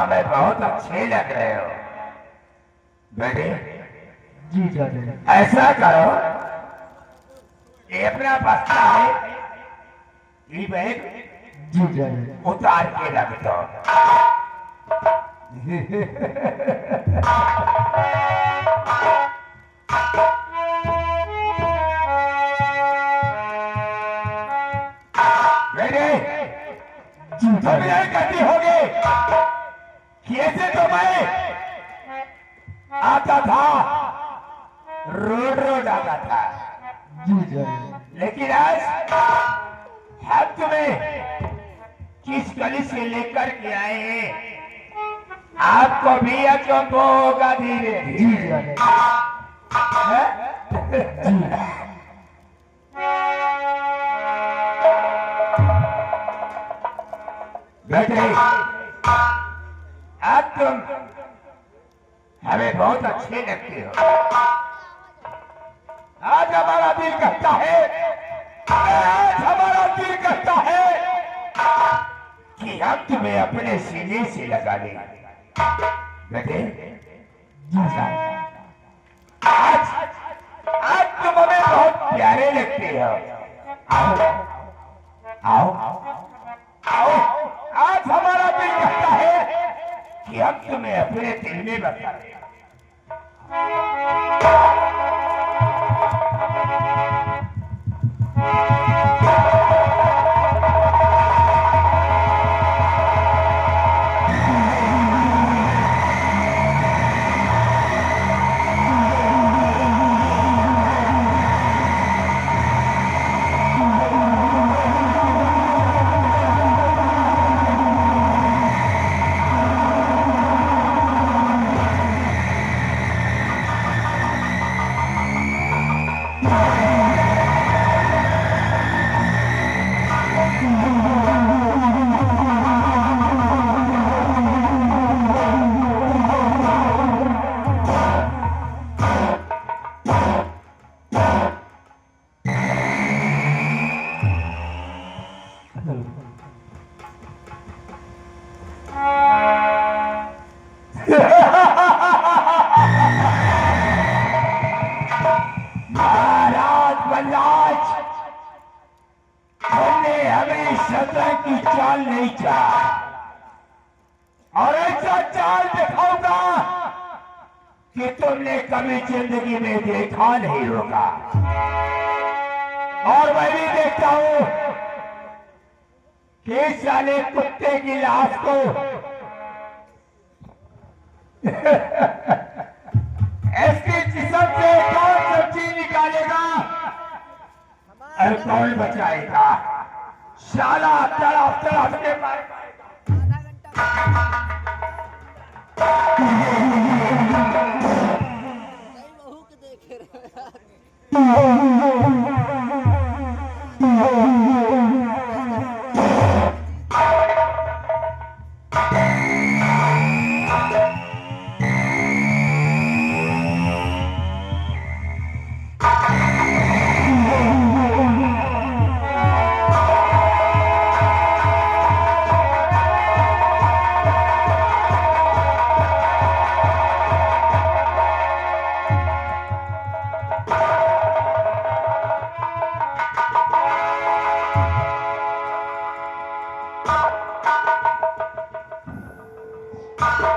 हमें बहुत अच्छे लग रहे हो बेटे। जी जाने। ऐसा करो, ये अपना बस्ता है, ये बैग जी जाने। उतार के रख दो। बेटे तुम यही करती होगी कि ऐसे तो मैं आता था, रोड रोड आता था, जी जाने। लेकिन आज हम तुम्हें किस गली से लेकर के आए हैं, आपको भी अचंभव होगा धीरे जी धीरे। जाने। बेटे आज तुम हमें बहुत अच्छे लगते हो। आज हमारा दिल कहता है, आज हमारा दिल कहता है कि हम तुम्हें अपने सीने से लगा लें। बेटे आज आज तुम हमें बहुत प्यारे लगते हो। आओ आओ आओ, आज हमारा दिल कहता है कि हम तुम्हें अपने दिल में बसा लें। महाराज बलराज, तुमने हमें सतह की चाल नहीं चाहा, और ऐसा चाल दिखाऊंगा कि तुमने कभी जिंदगी में देखा नहीं होगा। और मैं भी देखता हूं कि इस साले कुत्ते की लाश को इसके जिस्म से कौन सब्जी निकालेगा और कौन बचाएगा। शाला तड़प तड़प के मार बहू के देखे रहे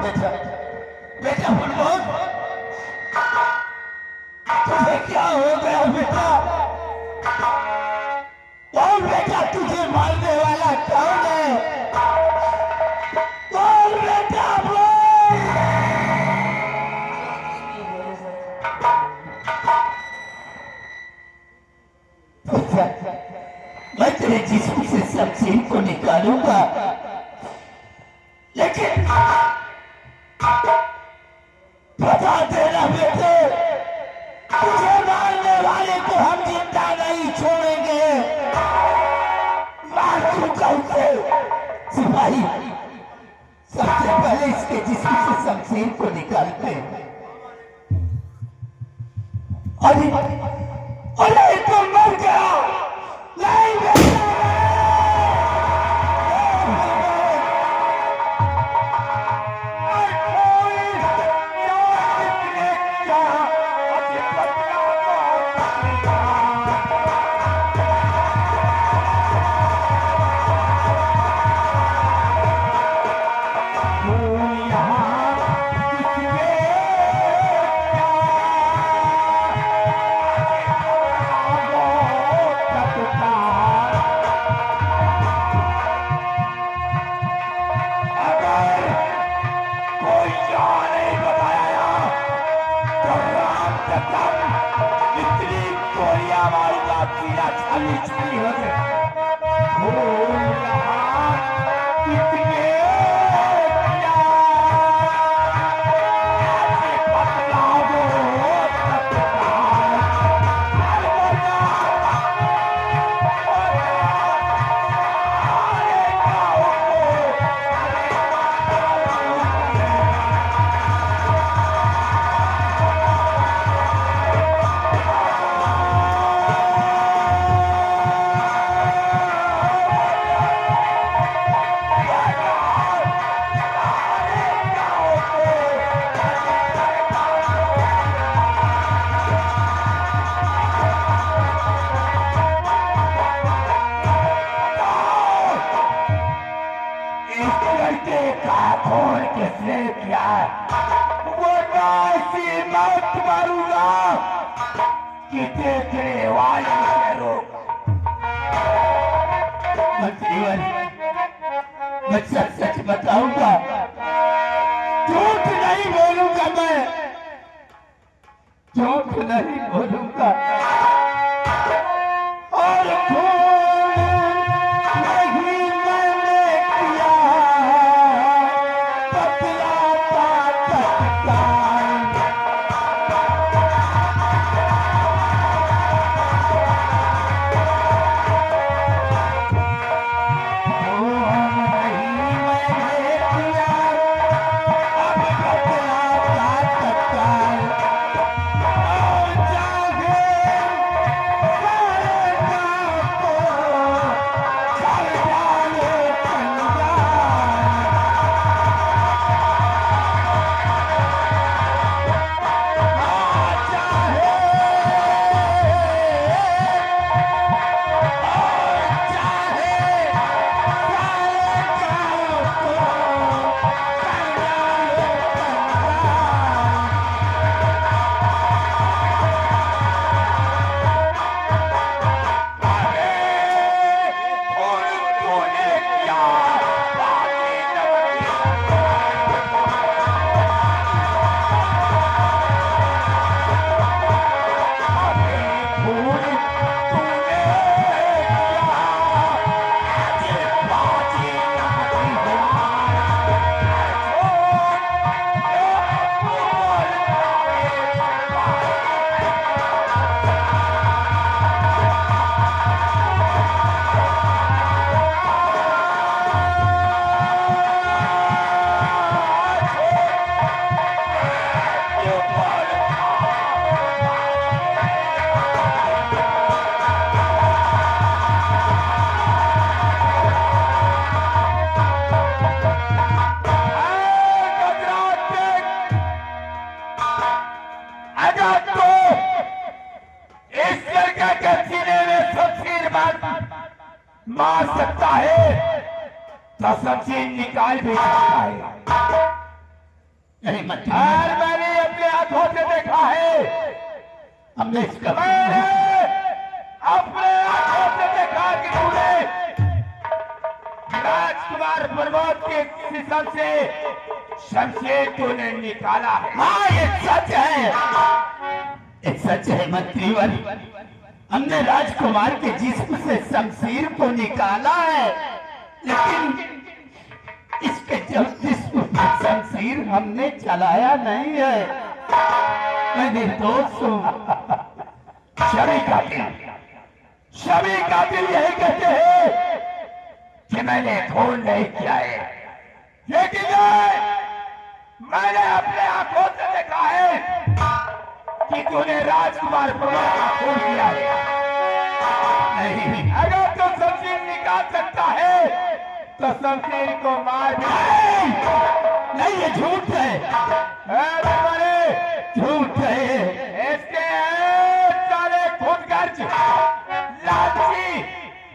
बेटा बेटा बुलबुल, तुझे क्या हो गया बेटा? कौन बेटा तुझे मारने वाला कौन है? बोल बेटा बोल। बेटा मैं तेरे जिस्म से शमशीर को निकालूंगा, लेकिन बता देना बेटे, तुझे मारने वाले को हम जिंदा नहीं छोड़ेंगे। मार चुका उसे। सिपाही सबसे पहले इसके जिस्म से शमशीर को निकालते हैं। अरे अरे तो मर गया। नहीं बेटा, यहाँ किसके अगर कोई यहाँ नहीं बताया तो राम कसम इतनी गोलियां मारूंगा पीला छाली छाली हो जाए। किसने किया वो नासी मत मारूंगा कि देखने वाले के रोग। मंत्रीवन मैं सच सच बताऊंगा, झूठ नहीं बोलूंगा, मैं झूठ नहीं बोलूंगा और मार सकता है तो शमशीर निकाल भी सकता है। और मैंने अपने आंखों से देखा है, हमने इसका अपने आंखों से देखा कि तूने राजकुमार प्रमोद के सिस्टम से शमशीर तूने निकाला है। हाँ ये सच है, ये सच है मंत्रीवर, हमने राजकुमार के जिस्म से शमशीर को निकाला है, लेकिन इसके जिस्म पे शमशीर हमने चलाया नहीं है। मैं निर्दोष हूँ। शमी कातिल यही कहते हैं कि मैंने खून नहीं किया है, लेकिन मैंने अपने आंखों से देखा है कि तूने राजकुमार प्रमोद का खून किया है। नहीं, अगर तू शमशीर निकाल सकता है तो शमशीर को मार नहीं, ये झूठ है, झूठ है। इसके सारे खुदगर्ज लालची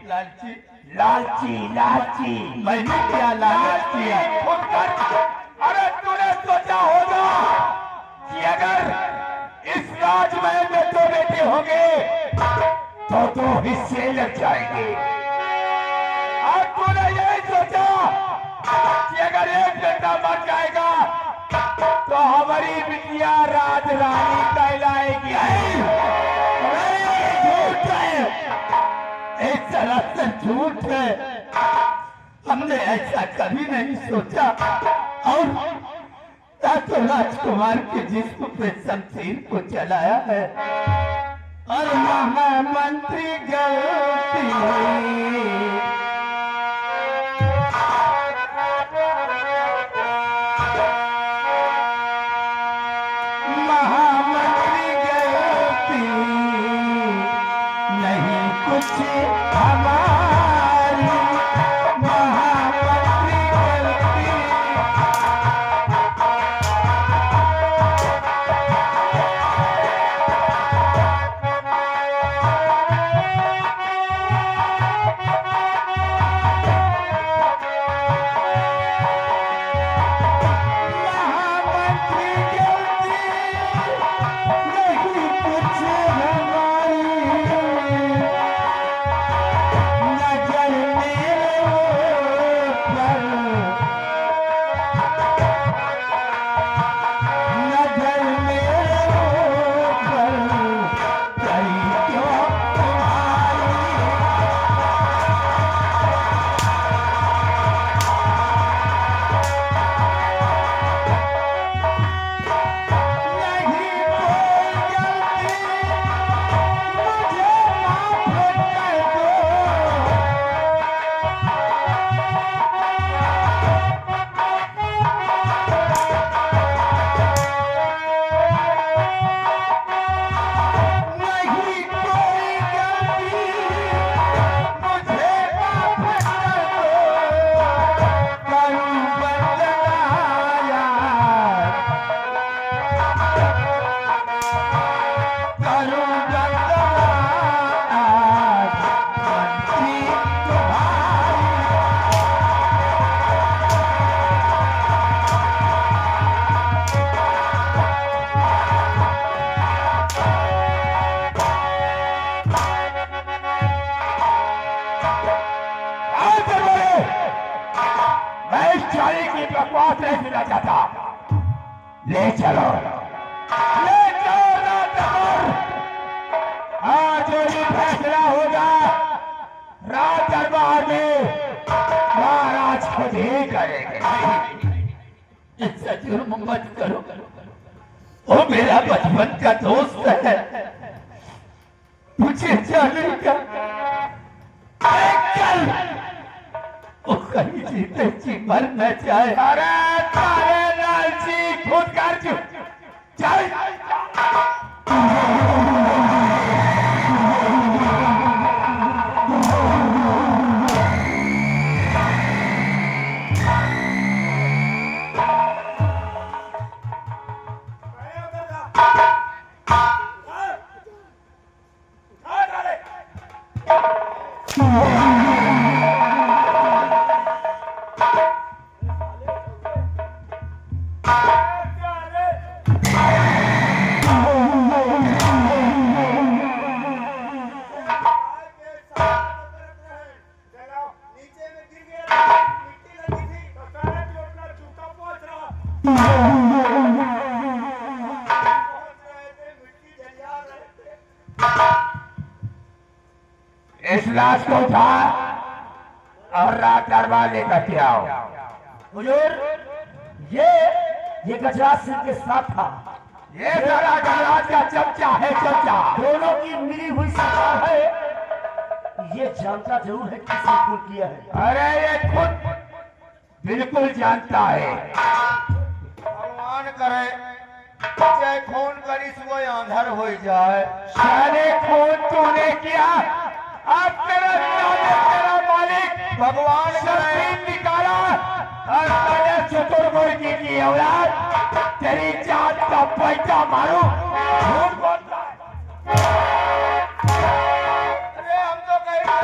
लालची लालची लालची, मैंने क्या लालच किया? खुदगर्ज हिस्से लग जाएंगे। और तूने यही सोचा कि अगर एक बेटा मर जाएगा तो हमारी बिटिया राज रानी कहलाएगी। नहीं, झूठ है, एक सरासर झूठ है। हमने ऐसा कभी नहीं सोचा। और तो राजकुमार के जिस्म पे शमशीर को चलाया है और महामंत्री गलती महामंत्री गलती नहीं कुछ हमारी महामंत्री गलती। बकवास नहीं सुना चाहता। ले चलो, ले जाओ राजकुमार। आज जो भी फैसला होगा राज दरबार में महाराज खुद ही करेंगे। इससे जुर्म मत करो, वो मेरा बचपन का दोस्त है, मुझे जाने का वो कहीं जीते जी मर न जाए। अरे तारे लालची खुद कर चल। इस लाश को उठा और रात दरबार लेकर के आओ। हुजूर, ये गजराज सिंह के साथ था। ये सारा गजराज का चमचा है, चमचा। दोनों की मिली हुई सरकार है। ये जानता जरूर है किसने खून किया है। अरे ये खुद बिल्कुल जानता है। भगवान करे चाहे खून करी वो अंधर हो जाए। सारे खून तूने किया, अब तेरा मालिक भगवान करे शमशीर निकाला और मैंने चतुर्मुर्गी की औलाद तेरी जात का पैसा मारू। झूठ बोलता है। अरे हम तो कहेंगे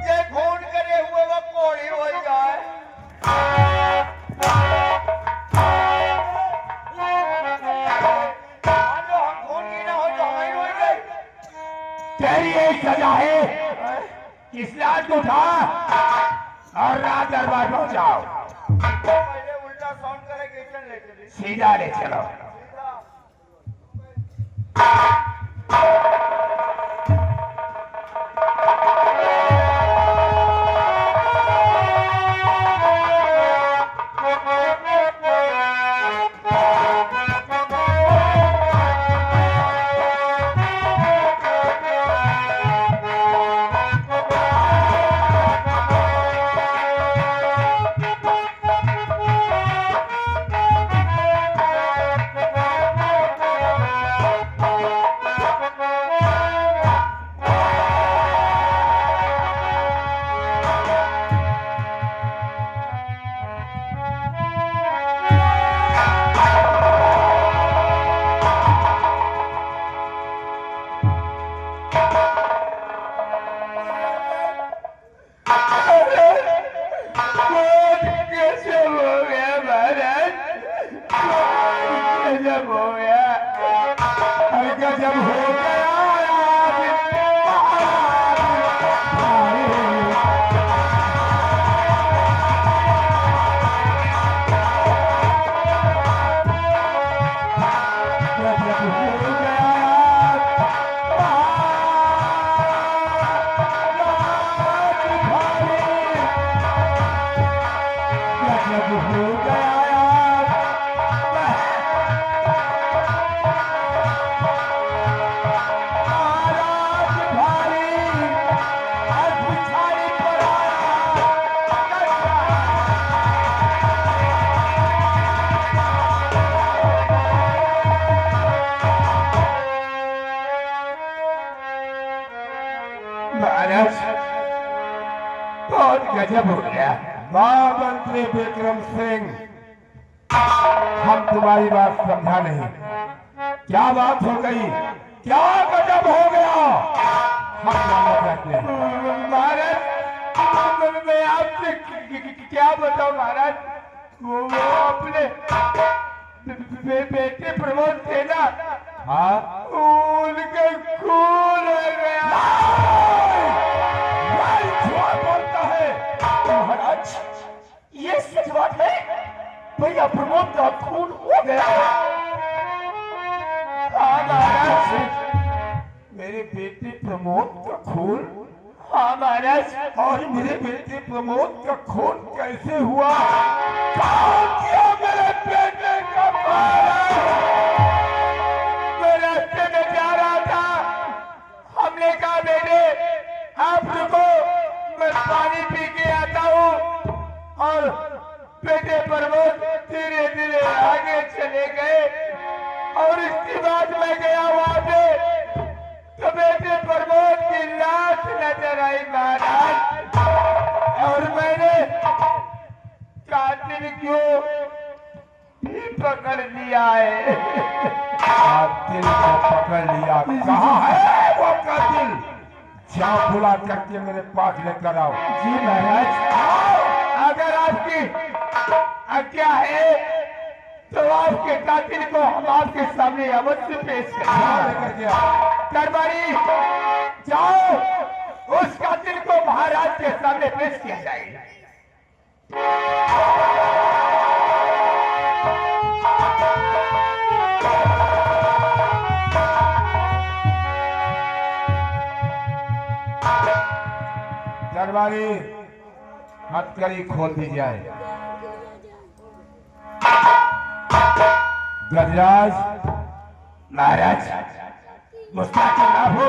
ये खून करे हुए वो कोड़ी हो जाए। हम खून की ना हो तो हमारी हो गई। तेरी एक सजा है। इस लाश को उठा और रात दरबार पहुंचाओ। पहले उल्टा साउंड करे किचन ले चली सीधा ले चलो। बहुत गजब हो गया। महामंत्री विक्रम सिंह, हम तुम्हारी बात समझा नहीं। क्या बात हो गई? क्या गजब हो गया? हम जानना चाहते हैं। महाराज मैं आपसे क्या बताऊं महाराज, वो अपने बेटे प्रमोद थे ना, हाँ, उनके खून हो गया। बोलता है महाराज ये सच बात है? भैया प्रमोद का खून हो गया। हाँ महाराज, मेरे बेटे प्रमोद का खून? हाँ महाराज, और मेरे बेटे प्रमोद का खून कैसे हुआ? कौन किया मेरे बेटे का मारा? मैं रास्ते में जा रहा था, हमने कहा बेटे आप रुको, मैं पानी पी के आता हूँ। और बेटे प्रमोद धीरे धीरे आगे चले गए और इसके बाद मैं गया वहां पे तो बेटे प्रमोद की लाश नजर आई महाराज, और मैंने कातिल को भी पकड़ लिया है। कातिल को पकड़ लिया? कहाँ है वो कातिल? जाओ बुला करके मेरे पास लेकर आओ। जी महाराज, अगर आपकी आज्ञा है तो आपके कातिल को हम आपके सामने अवश्य पेश करेंगे। दरबारी जाओ, उस कातिल को महाराज के सामने पेश किया जाएगा। दरबारी हथकड़ी खोल दी जाए। गजराज, महाराज मुस्ताकिल ना हो,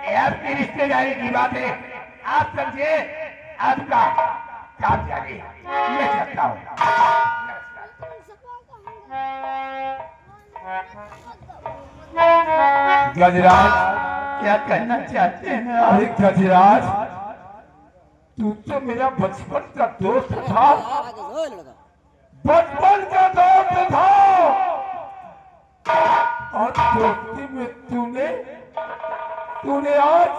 ये आपकी रिश्तेदारी की बात है, आप समझे, आपका काम जाने मैं चलता हूँ। गजराज, क्या कहना चाहते हैं अरे गजराज, तू तो मेरा बचपन का दोस्त था, बचपन का दोस्त था, और दोस्ती में तूने आज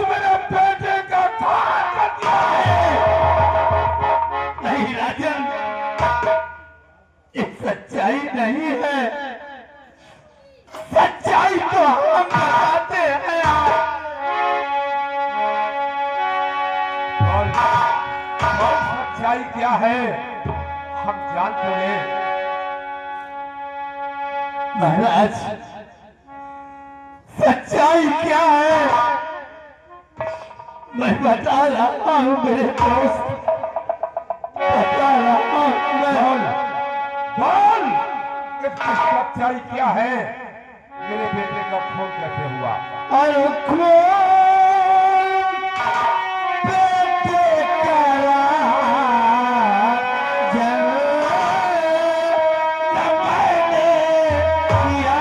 मेरे बेटे का घात कर दिया है। नहीं राजन, ये सच्चाई नहीं है, सच्चाई तो हम बताते हैं। जान तो ले। महाराज सच्चाई क्या है मैं बता रहा हूँ मेरे दोस्त, बता रहा हूँ मैं। बोल इसकी सच्चाई क्या है? मेरे बेटे का खून कैसे हुआ? और खून बेटे का जन्म मैंने किया।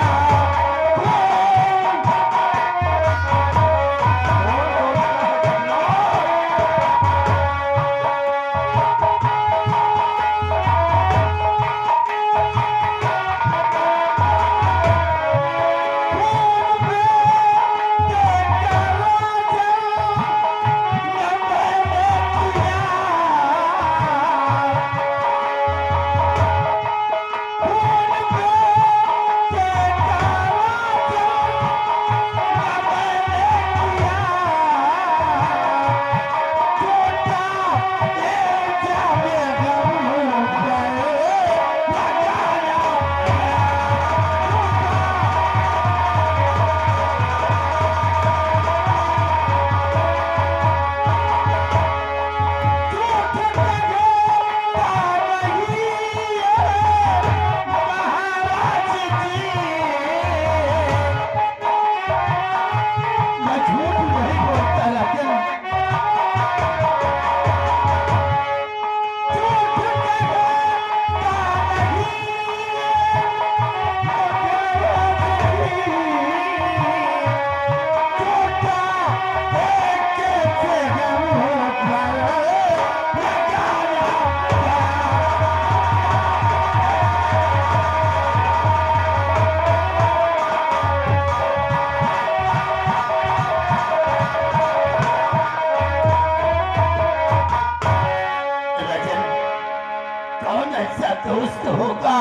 कौन ऐसा दोस्त होगा?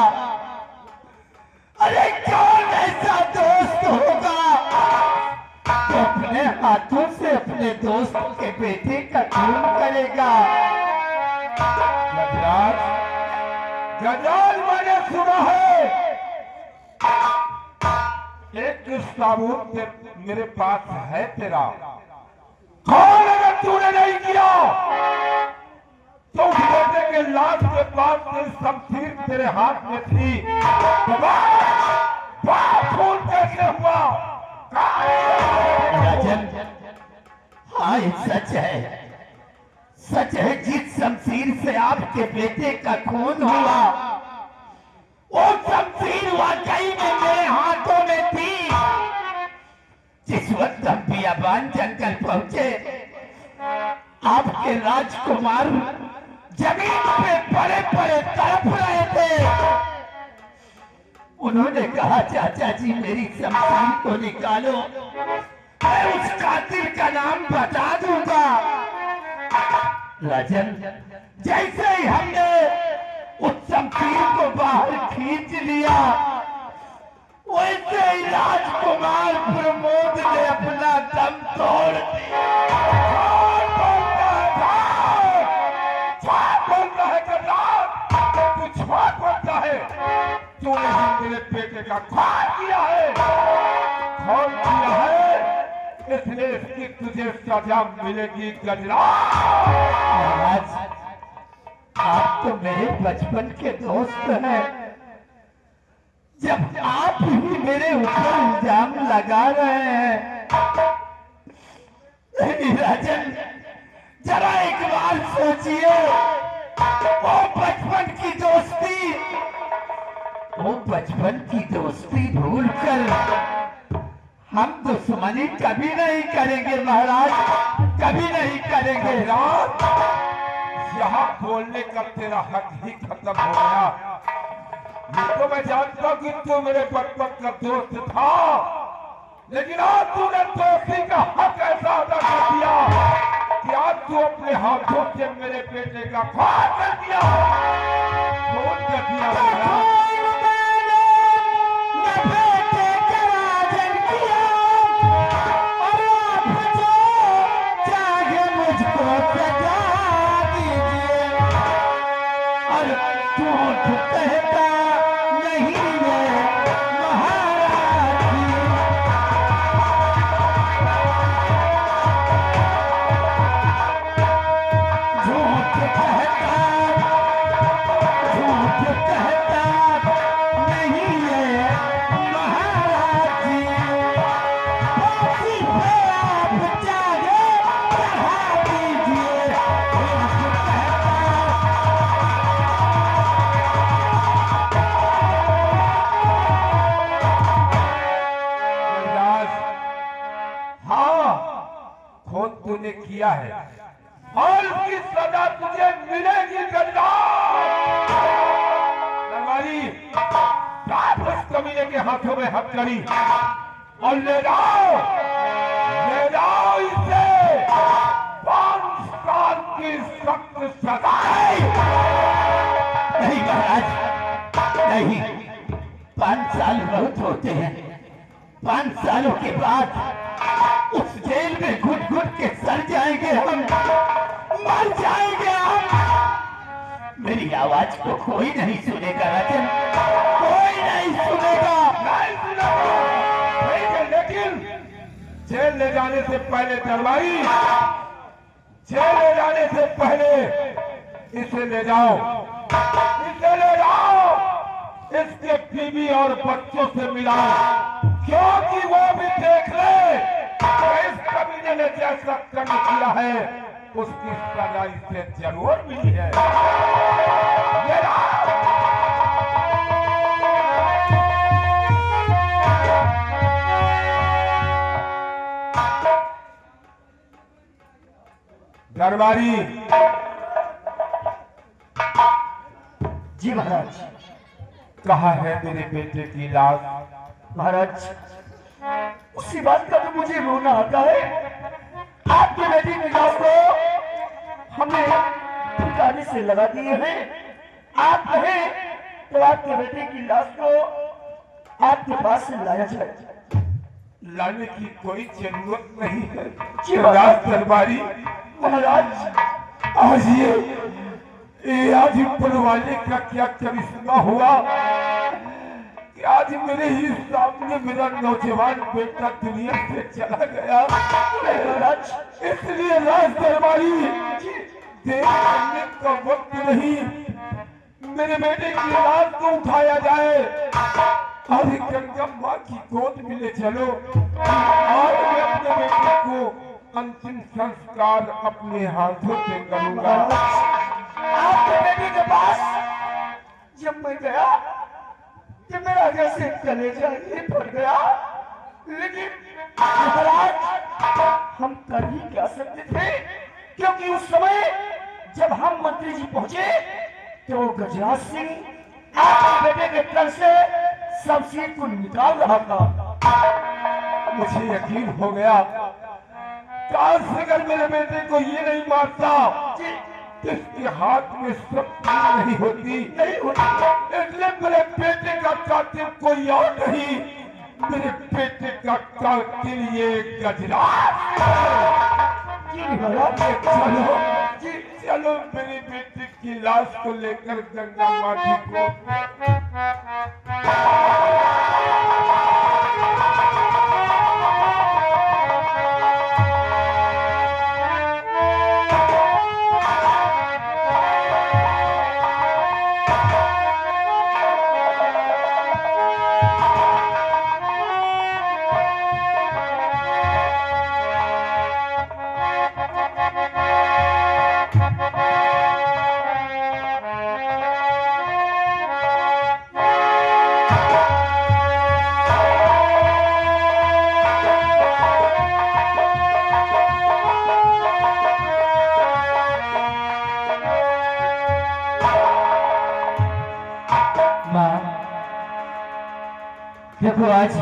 अरे कौन ऐसा दोस्त होगा जो अपने हाथों से अपने दोस्त के बेटे का खून करेगा? गजराज, गजराज मैंने सुना है एक साबुत मेरे पास है तेरा। कौन अगर तूने नहीं किया तो उस बेटे के लाश के पास तेरी शमशीर तेरे हाथ में थी तो खून कैसे हुआ? राजन, हाँ ये सच है, सच है। जिस शमशीर से आपके बेटे का खून हुआ वो शमशीर वाकई में मेरे हाथों में थी। जिस वक्त हम बियाबान जंगल पहुंचे आपके राजकुमार जमीन पे पड़े पड़े तड़प रहे थे। उन्होंने कहा चाचा जी मेरी शमशीर को निकालो, मैं उस कातिल का नाम बता दूंगा। राजन, जैसे ही हमने उस शमशीर को बाहर खींच लिया वैसे ही राजकुमार प्रमोद ने अपना दम तोड़ दिया। तूने ही मेरे बेटे का खून किया है, खून किया है, इसलिए इसकी तुझे सजा मिलेगी गजराज। महाराज, आप तो मेरे बचपन के दोस्त हैं। जब आप ही मेरे ऊपर इल्जाम लगा रहे हैं, नहीं राजन, जरा एक बार सोचिए, वो बचपन की दोस्ती भूलकर हम दुश्मनी कभी नहीं करेंगे महाराज, कभी नहीं करेंगे। रात यहाँ बोलने का तेरा हक ही खत्म हो गया। ये तो मैं जानता हूँ कि तू मेरे बचपन का दोस्त था, लेकिन आज तूने दोस्ती का हक ऐसा अदा कर दिया कि आज तू अपने हाथों से मेरे बेटे का खून कर दिया, खून कर दिया। झूठ कहता नहीं है महाराज जी। झूठ कहता नहीं है महाराज जी। फांसी पे आप चाहे चढ़ा दीजिए। झूठ कहता रविदास, हाँ, खून तूने किया है और उसकी सजा तुझे मिलेगी रविदास। दरबारी, आप उस कमीने के हाथों में हथकड़ी और ले जाओ इसे 5 साल की सख्त सजाएं। नहीं महाराज, नहीं, 5 साल बहुत होते हैं। 5 सालों के बाद उस जेल में घुट घुट के सड़ जाएंगे हम, मर जाएंगे हम। मेरी आवाज को कोई नहीं सुनेगा राजन, कोई नहीं सुनेगा। नहीं सुनेगा। ठीक है, लेकिन जेल ले जाने से पहले दरबारी, जेल ले जाने से पहले इसे ले जाओ, इसे ले जाओ, इसके बीवी और बच्चों से मिलाओ, क्योंकि वो भी देख ले कि इस कमीने ने जैसा कर्म किया है उसकी सजा इसे जरूर मिली है। ले जाओ। दरबारी, जी महाराज। कहाँ है मेरे बेटे की लाश? महाराज, उसी बात का तो मुझे रोना आता है। आपके बेटी की लाश को हमने ठिकाने से लगा दिए हैं। आप कहें तो आपके बेटे की लाश को आपके पास से लाया जाए। लाने की कोई जरूरत नहीं है। जी राज दरबारी, महाराज, आज ये आज ऊपर वाले का क्या करिश्मा हुआ कि आज मेरे ही सामने मेरा नौजवान बेटा दुनिया से चला गया। महाराज, इसलिए राज दरबारी, देर करने का वक्त नहीं, मेरे बेटे की लाश को उठाया जाए और गंगा माँ की गोद में ले चलो और मैं अपने बेटे को अंतिम संस्कार अपने हाथों से करूंगा। आपके बेटे के पास जब मैं गया कि मेरा जैसे कलेजा ही फट गया, लेकिन महाराज हम कर ही क्या सकते थे, क्योंकि उस समय जब हम मंत्री जी पहुंचे तो गजराज सिंह आपके बेटे के तन से शमशीर को निकाल रहा था। मुझे यकीन हो गया, काश अगर मेरे बेटे को ये नहीं मारता इसके हाथ में शक्ति नहीं होती। इसलिए मेरे बेटे का कातिल कोई और नहीं, मेरे बेटे का कातिल ये गजराज। चलो चलो मेरे बेटे की लाश को लेकर गंगा माटी को देखो आज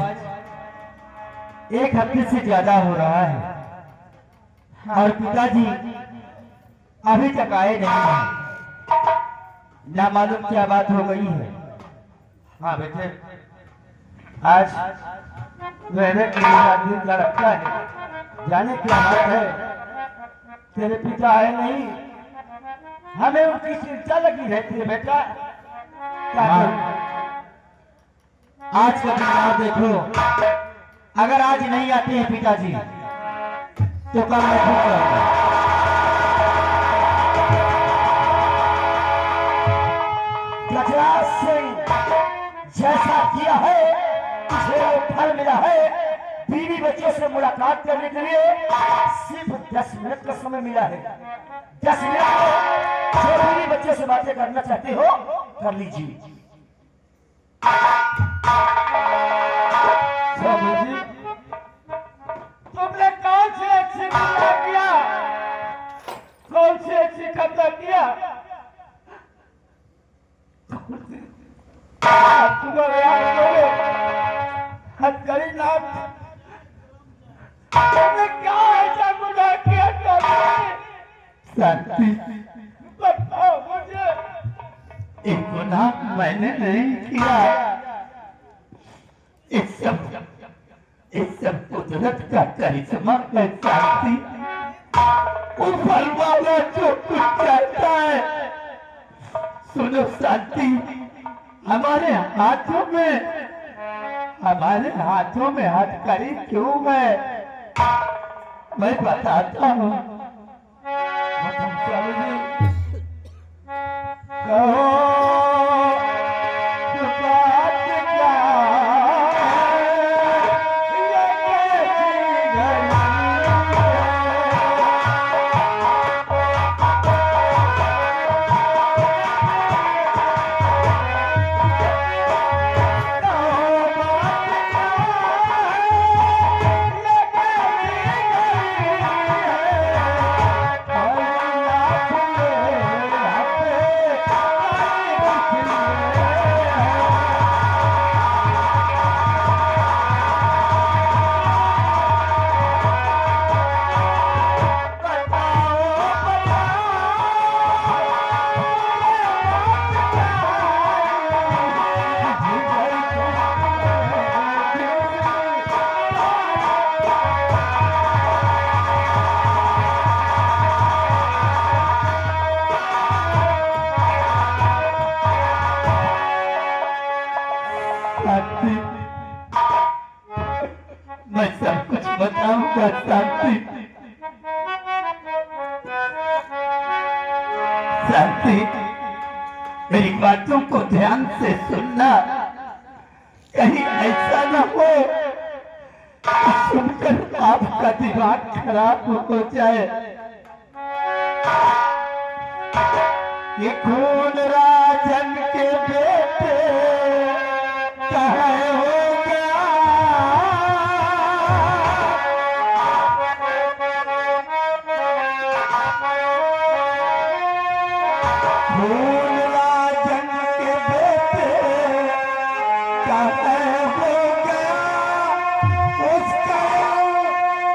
1 हफ्ते से ज्यादा हो रहा है और पिताजी अभी तक आए नहीं हैं। ना मालूम क्या बात हो गई है। हाँ बेटे, आज मेरे दिन का रखता है, जाने क्या बात है। तेरे पिता आए नहीं, हमें उनकी चिंता लगी रहती है बेटा। आज का दिन आप देखो, अगर आज नहीं आते हैं पिताजी तो कल मैं खुद करूंगा। गजराज सिंह जैसा किया है तुझे वो फल मिला है। बीवी बच्चों से मुलाकात करने के लिए सिर्फ 10 मिनट का समय मिला है। 10 मिनट में जो बीवी बच्चों से बातें करना चाहते हो कर लीजिए। तुमने कौन सी अच्छी क्रिया किया, कौन सी अच्छी कब्जा किया? तुम्हारे हाथों में हथकड़ी नाथ, तुमने क्या ऐसा गुनाह किया? शांति, बताओ मुझे। एक गुनाह मैंने नहीं किया। इस सब कुदरत का करिश्मा है शांति। ऊपर वाला जो कुछ चाहता है, सुनो शांति, हमारे हाथों में हथकड़ी क्यों है मैं बताता हूँ। कहो मैं सब कुछ बताऊंगा शांति। शांति, मेरी बातों को ध्यान से सुनना, कहीं ऐसा न हो कि सुनकर आपका दिमाग खराब हो जाए। ये खून राजन के बेटे कहे हो गया, खून राजन के बेटे कहे हो गया, उसका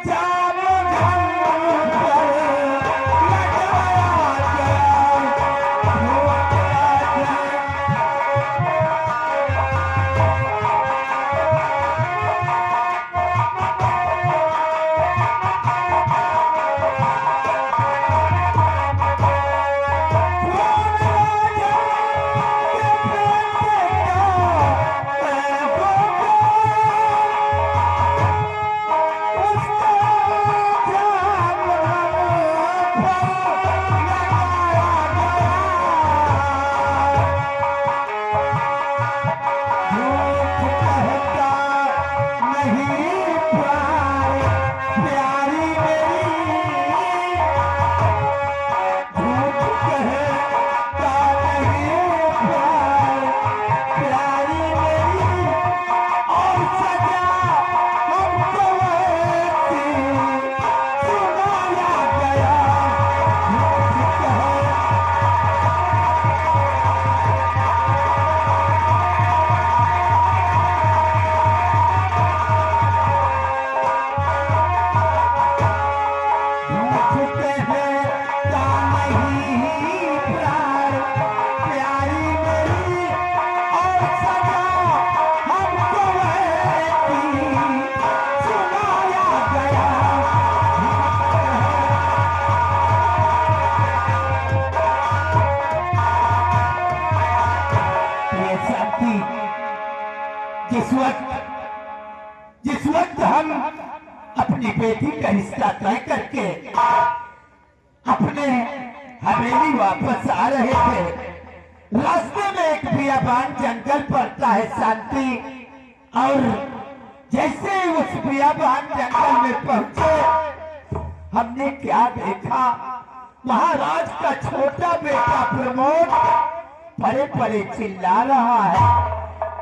जाम धन पर लगाया गया। है शांति, जिस वक्त हम अपनी बेटी का रिश्ता तय करके अपने हवेली वापस आ रहे थे, रास्ते में एक बियाबान जंगल पड़ता है शांति, और जैसे ही उस बियाबान जंगल में पहुंचे हमने क्या देखा, महाराज का छोटा बेटा प्रमोद परे परे चिल्ला रहा है।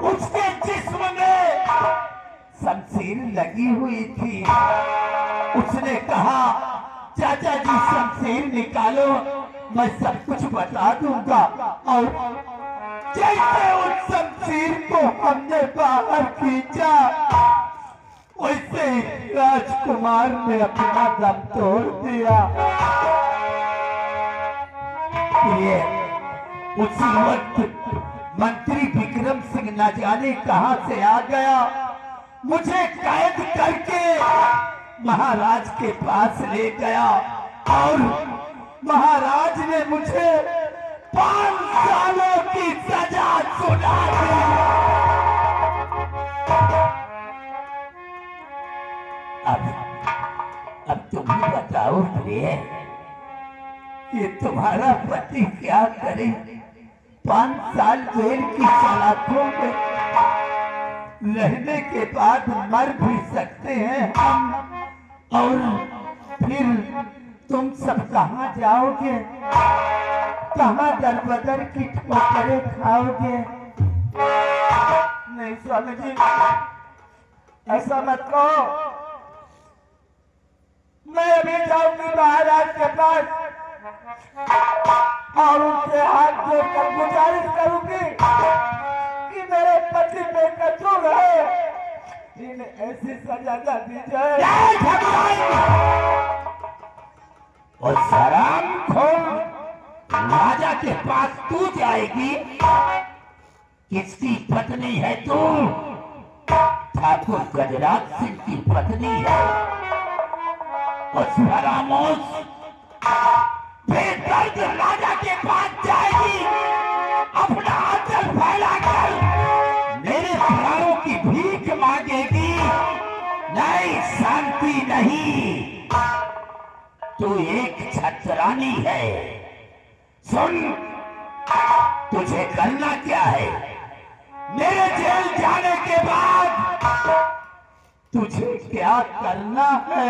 उसके जिस्म में शमशीर लगी हुई थी। उसने कहा, चाचा जी शमशीर निकालो, मैं सब कुछ बता दूंगा। और जैसे उस शमशीर को हमने बाहर खींचा, वैसे ही राजकुमार ने अपना दम तोड़ दिया। ये उसी वक्त मंत्री विक्रम सिंह न जाने कहां से आ गया, मुझे कैद करके महाराज के पास ले गया और महाराज ने मुझे 5 सालों की सजा सुना दी। अब तुम ही बताओ प्रिय, ये तुम्हारा पति क्या करे? 5 साल जेल की सलाखों में रहने के बाद मर भी सकते हैं हम, और फिर तुम सब कहाँ जाओगे? कहाँ दर बदर की ठोकरें खाओगे? नहीं स्वामी जी, ऐसा मत कहो। मैं अभी जाऊंगी महाराज के पास और उनसे हाथ जोड़कर गुजारिश करूंगी कि मेरे पति बेकसूर है, इन्हें ऐसी सजा न दी जाए। और सराम खोल राजा के पास तू जाएगी? किसकी पत्नी है तू? ठाकुर गजराज सिंह की पत्नी है। और सरामोश बेदर्द राजा के पास जाएगी, अपना आंचल फैलाकर मेरे प्राणों की भीख मांगेगी? नहीं, शांति नहीं, तू एक छतरानी है। सुन, तुझे करना क्या है? मेरे जेल जाने के बाद तुझे क्या करना है?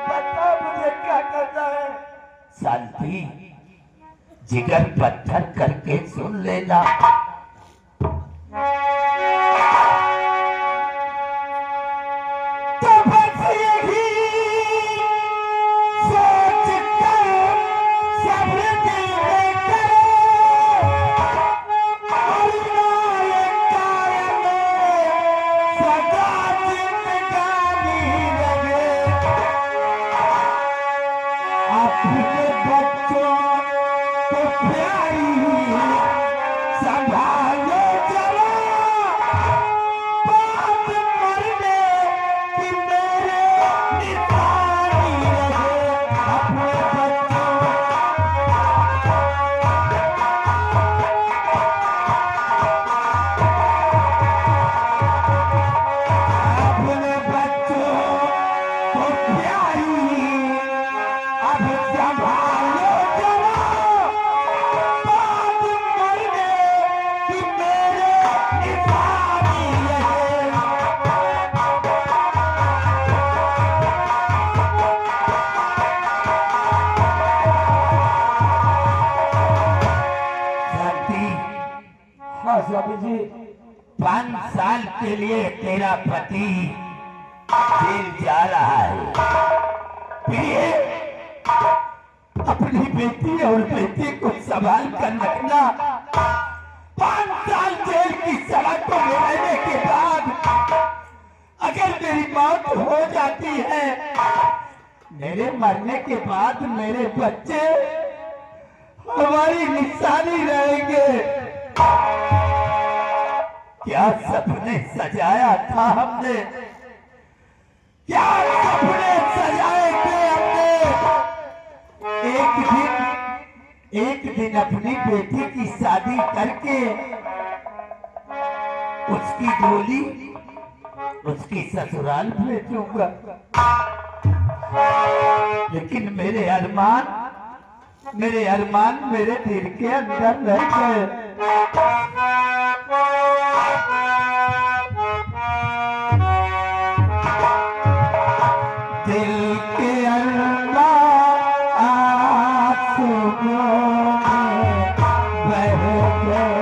बताओ मुझे क्या करना है। शांति, जिगर पत्थर करके सुन लेना। तो बस यही सोच कर सब दिल में करो, और ये कायम सदा जिंदगानी लगे। अपने बच्चों को प्यारी संभालो जरा, बात मरने की मेरे निशानी रहे। अपने बच्चों अपने बच्चों को प्यारी अब संभालो जरा, बात मरने की मेरे निशानी रहे। शांति, हाँ स्वामी जी, 5 साल के लिए तेरा पति जेल जा रहा है। प्रिय, अपनी बेटी और बेटे को संभाल कर रखना। 5 साल जेल की सलाखों में रहने के बाद अगर मेरी मौत हो जाती है, मेरे मरने के बाद मेरे बच्चे हमारी निशानी रहेंगे। क्या सपने सजाया था हमने, क्या सपने सजाए थे हमने। एक दिन अपनी बेटी की शादी करके उसकी डोली उसकी ससुराल भेजूंगा। लेकिन मेरे अरमान मेरे दिल के अंदर रह गए। दिल के अंदर आंसुओं में बह गए।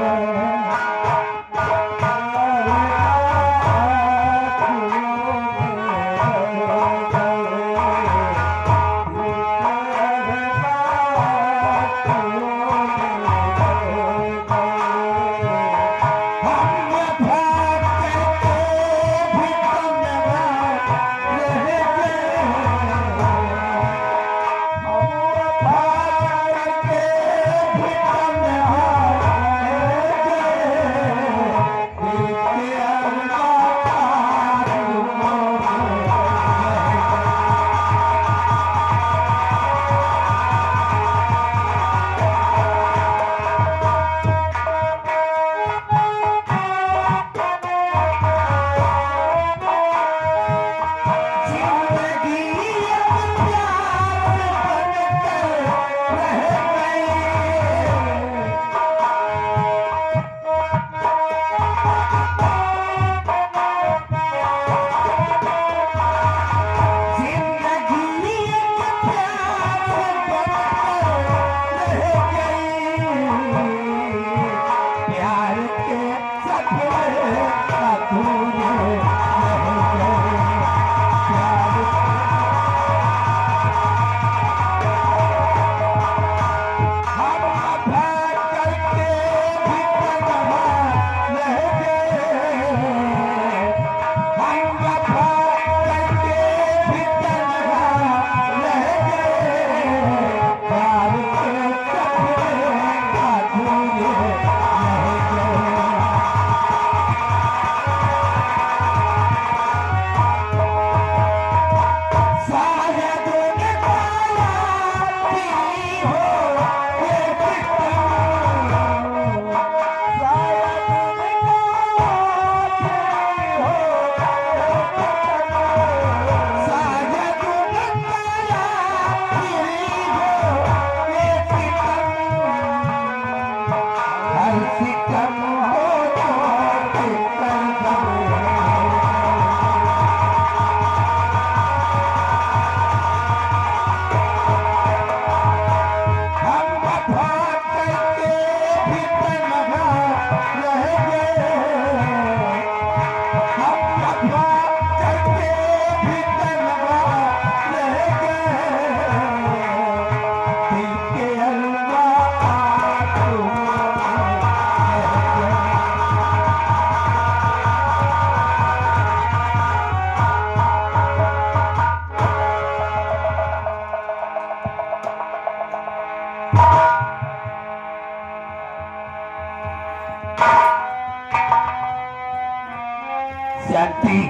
शांति,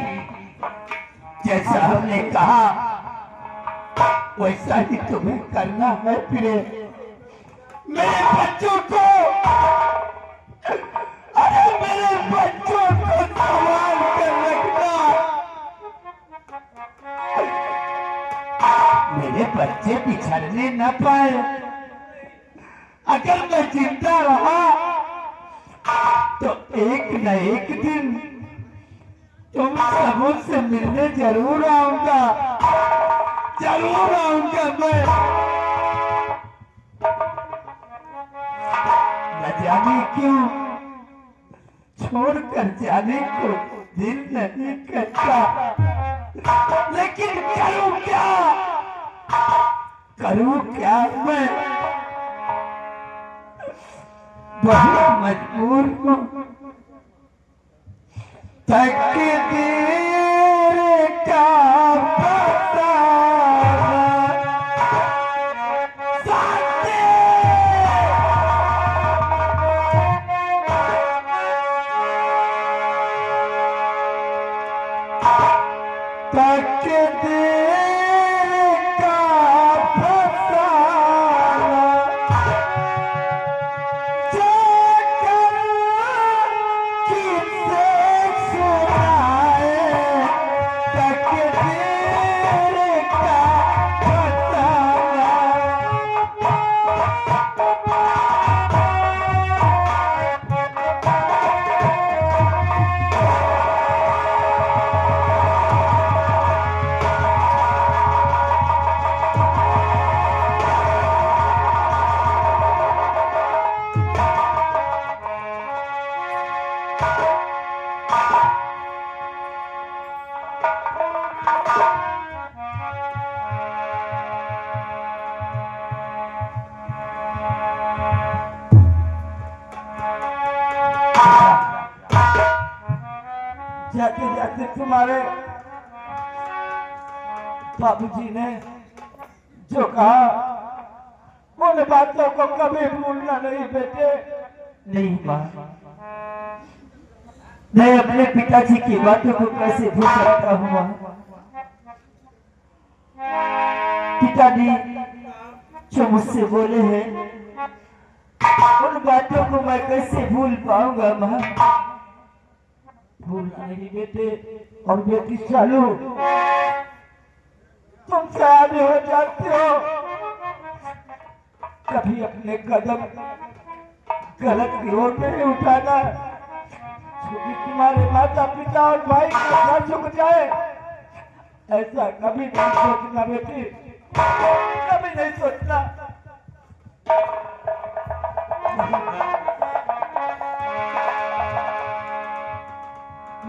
जैसा हमने कहा वैसा ही तुम्हें करना है। प्रिय मेरे बच्चों को, अरे मेरे बच्चों को संभाल कर रखना। मेरे बच्चे बिछड़ने न पाए। अगर मैं जिंदा रहा तो एक न एक दिन तुम सबों से मिलने जरूर आऊंगा मैं। न जाने क्यों छोड़कर जाने को दिल नहीं करता, लेकिन करूं क्या मैं, बहुत मजबूर हूं। तकदीर का तकदीर का फसाना तुम्हारे बाबूजी ने जो कहा उन बातों को कभी भूलना नहीं बेटे। नहीं माँ, मैं अपने पिताजी की बातों को कैसे भूल सकता हूँ माँ? पिताजी जो मुझसे बोले हैं उन बातों को मैं कैसे भूल पाऊंगा माँ? भूलना नहीं बेटे। और बेटी चालू, तुम सयाने हो जाते हो, कभी अपने कदम गलत की ओर नहीं उठाना। क्योंकि तुम्हारे माता पिता और भाई का सर झुक जाए ऐसा कभी नहीं सोचना बेटी, कभी नहीं सोचना।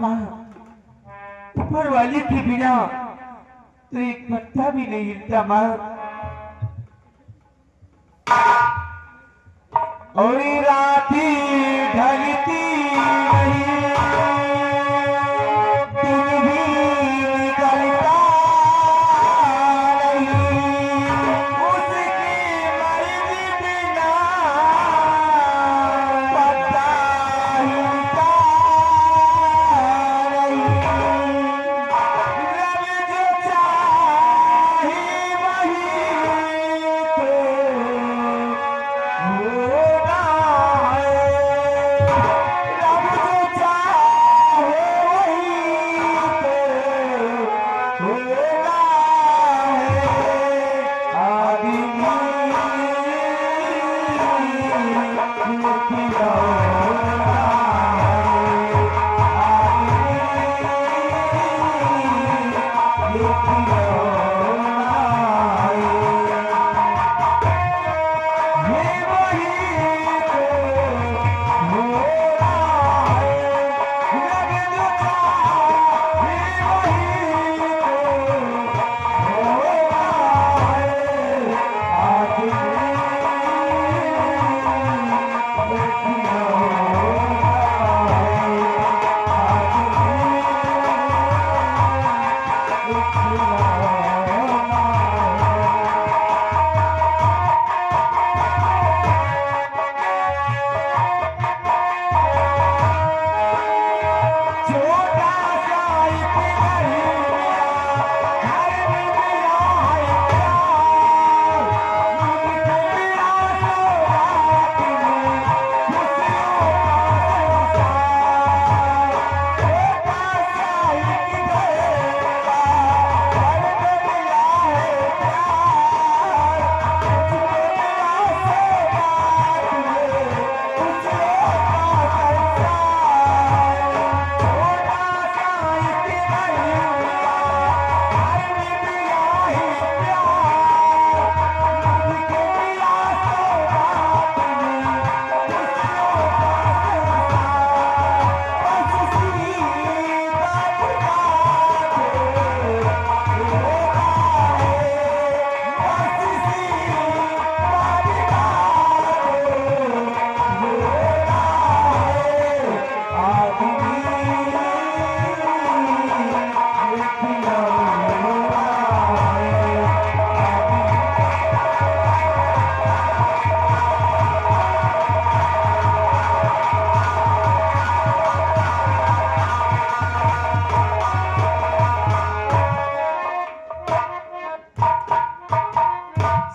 माँ, ऊपर वाली के बिना तो एक पत्ता भी नहीं हिलता माँ। और राती ढलती नहीं, दिन भी निकलता नहीं, उसकी मर्जी बिना पता हिलता नहीं। रब जो चाहे वही तो होगा है, रब जो चाहे वही तो होगा है। आदमी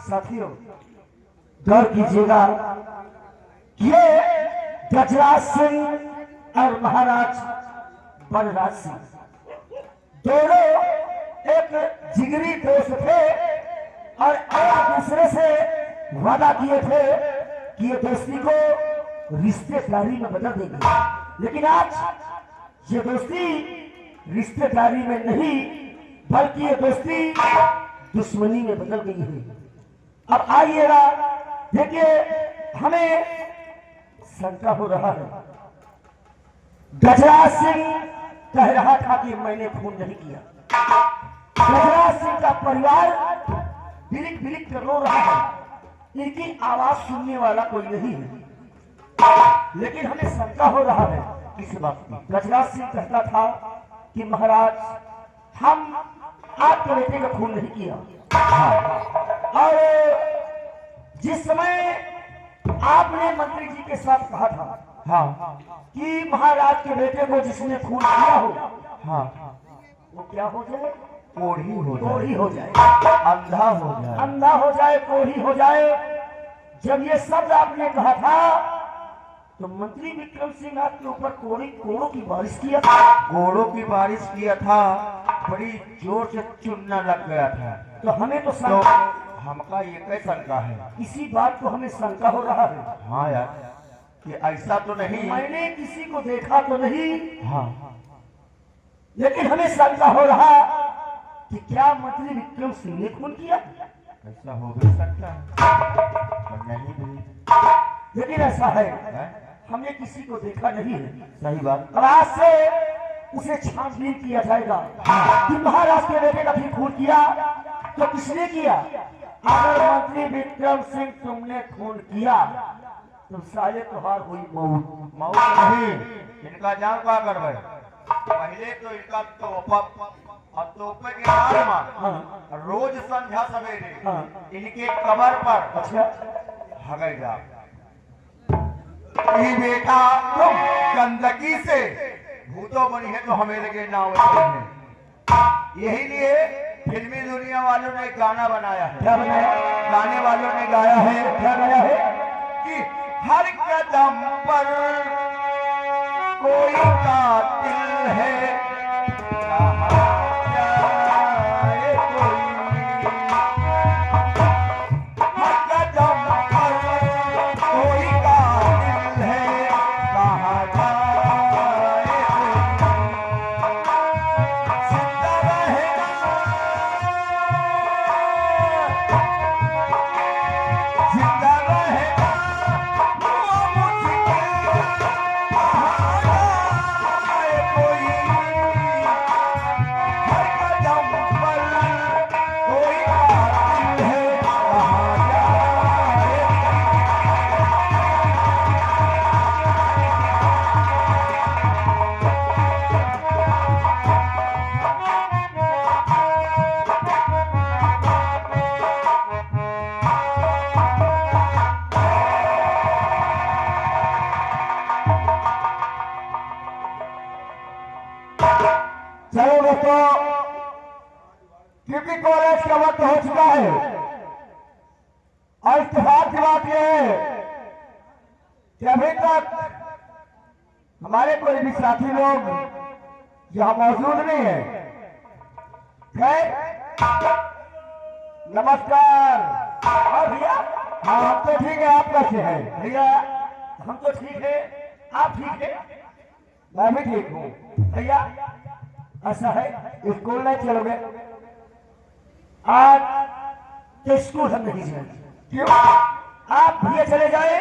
साथियों, गौर कीजिएगा, ये गजराज सिंह और महाराज बलराज सिंह दोनों एक जिगरी दोस्त थे और एक दूसरे से वादा किए थे कि ये दोस्ती को रिश्तेदारी में बदल देंगे। लेकिन आज ये दोस्ती रिश्तेदारी में नहीं बल्कि ये दोस्ती दुश्मनी में बदल गई है। अब आइएगा, देखिए हमें शंका हो रहा है। गजराज सिंह कह रहा था कि मैंने खून नहीं किया। गजराज सिंह का परिवार बिलिक बिलिक कर रो रहा है, इनकी आवाज सुनने वाला कोई नहीं है। लेकिन हमें शंका हो रहा है इस बात की। गजराज सिंह कहता था कि महाराज हम आपके बेटे का खून नहीं किया, और जिस समय आपने मंत्री जी के साथ कहा था हाँ कि महाराज के बेटे को जिसने खून किया हो हाँ वो क्या हो जाए, कोढ़ी हो कोढ़ी हो जाए, अंधा हो जाए। अंधा हो जाए, कोढ़ी हो जाए। जब ये शब्द आपने कहा था तो मंत्री विक्रम सिंह आपके ऊपर कोड़ों की बारिश किया था। कोड़ों की बारिश किया था, बड़ी जोर से चुनना लग गया था। तो हमें तो तो शंका, हमका ये कैसे शंका है? इसी बात को हमें शंका हो रहा है हाँ यार, कि ऐसा तो नहीं। मैंने किसी को देखा तो नहीं, हाँ लेकिन हमें शंका हो रहा कि क्या मंत्री विक्रम सिंह ने खून किया। ऐसा हो भी सकता है, पर नहीं भी। लेकिन ऐसा है है? हमने किसी को देखा नहीं है। सही बात। अब आज से उसे छानबीन किया जाएगा कि महाराज के बेटे का भी खून किया तो किसने किया। अगर मंत्री विक्रम सिंह तुमने खून किया तो साले तुहार हुई मौत। मौत नहीं, इनका जान क्या करवे? पहले तो इनका तोहफा और तोहफे के बाद में रोज संध्या सवेरे इनके कबर पर अच्छा, हगल जा ई बेटा तुम गंदगी से भूतों बनी है तो हमें लगे नाव है। यही लिए फिल्मी दुनिया वालों ने गाना बनाया है। क्या बनाया? गाने वालों ने गाया है, क्या गया है कि हर कदम पर कोई कातिल है, कहाँ जाए कोई। हर कदम पर कोई कातिल है, कहाँ जाए कोई। जिंदा रहेगा, जिंदा रहेगा चलो दोस्तों, क्योंकि कॉलेज का वक्त हो चुका है और इत्तेफाक की बात यह है कि अभी तक हमारे कोई भी साथी लोग यहाँ मौजूद नहीं है। खैर, नमस्कार। और भैया, हाँ हम तो ठीक है, आप कैसे हैं? भैया हम तो ठीक है, आप ठीक है? मैं भी ठीक हूँ। भैया ऐसा है, स्कूल नहीं चलोगे? आज तो स्कूल हम नहीं जाएंगे। क्यों? आप भैया चले जाए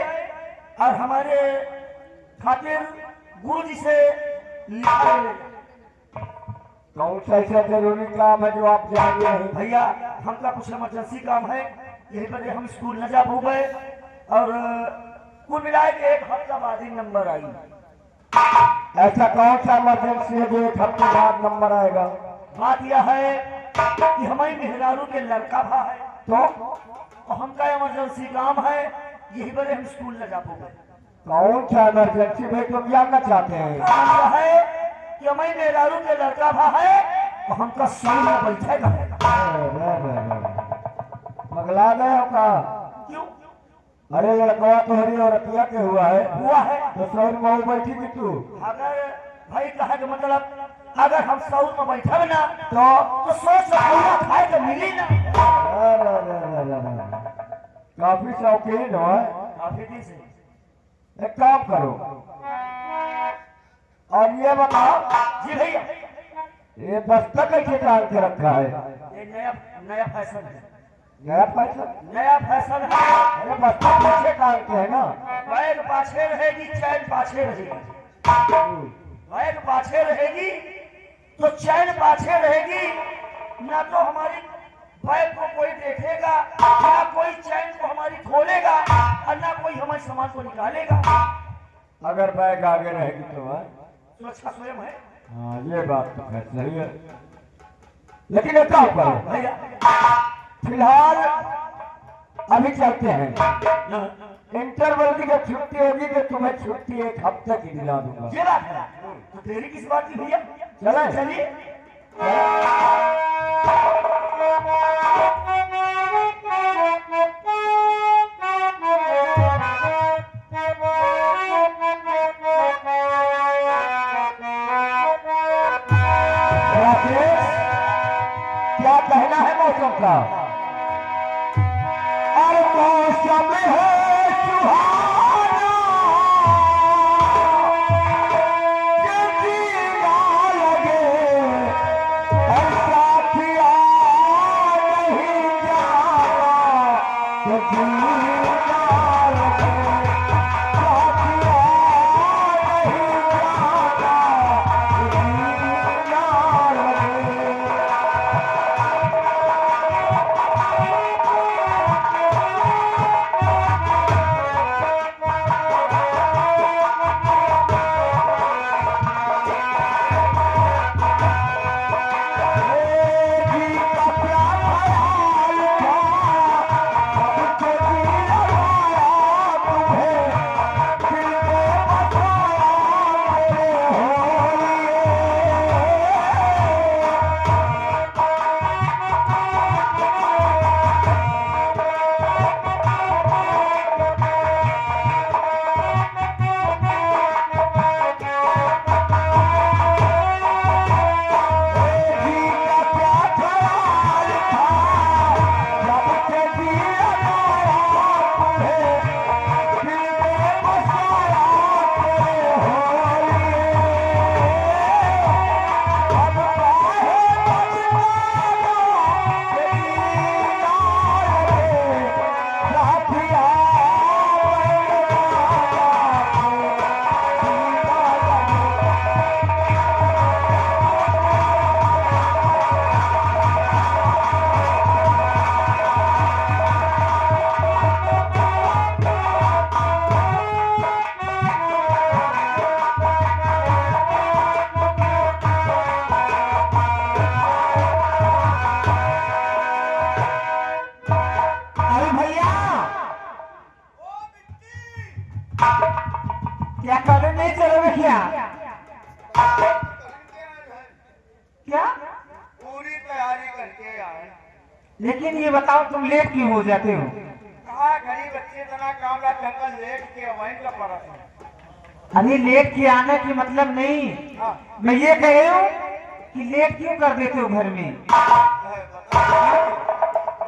और हमारे खातिर गुरु जी से लिखा ले। कौन सा ऐसा जरूरी काम है जो आप जाएंगे नहीं? भैया हमका कुछ इमरजेंसी काम है, यही वजह हम स्कूल न जा पाए और कुल मिलाए के एक हफ्ता बाद ही नंबर आई। ऐसा कौन सा इमरजेंसी है जो एक हफ्ते बाद नंबर आएगा? बात यह है कि हमारी मेहरारू के लड़का भा है तो हमका इमरजेंसी काम है, यही वजह हम स्कूल न जा पाए। कौन सा इमरजेंसी भाई तुम जानना चाहते हैं? काम यह है कि हमारी मेहरारू के लड़का भा है तो हमका सही में बैठेगा। पगला गए हो का? क्यों? अरे लड़का तो हरी और रतिया के हुआ है तो सौर में बैठी थी तू। अगर भाई कहा कि मतलब अगर हम सौर में बैठे ना तो सोच खाए तो मिली ना। काफी शौकीन हो, काफी दिन से। एक काम करो और ये बताओ जी भैया, ये बस्ता कैसे डाल के रखा है? ये नया फैशन है। नया फैशन है। अरे बस्ता पीछे डालते हैं ना, बैग पाछे रहेगी, चैन पाछे रहेगी। बैग पाछे रहेगी तो चैन पाछे रहेगी, ना तो हमारी बैग को कोई देखेगा, ना कोई चैन को हमारी खोलेगा और ना कोई हमारे सामान को निकालेगा। अगर बैग आगे रहेगी तो सुरक्षा स्वयं है। हाँ ये बात तो खैर सही है, लेकिन एक काम करो भैया, फिलहाल अभी चलते हैं, इंटरवल की जब छुट्टी होगी तो तुम्हें छुट्टी एक हफ्ते की दिला दूंगा। ये बात है तो तेरी किस बात की भैया? चले चलिए। राकेश, क्या कहना है मौसम का? और मौसम है सुहाना, ये जीना लगे, और साथिया नहीं जाना, ये जीना लगे, साथिया नहीं जाना, ये जीना लगे। अरे भैया क्या कॉलेज नहीं चलोगे क्या? क्या? पूरी तैयारी करके आए। लेकिन ये बताओ तुम लेट क्यों हो जाते हो? कहा गरीब बच्चे इतना काम रहा जंगल लेट के वहीं का पड़ा था। अरे लेट के आने की मतलब नहीं, हाँ, मैं ये कह रही हूँ कि लेट क्यों कर देते हो घर में?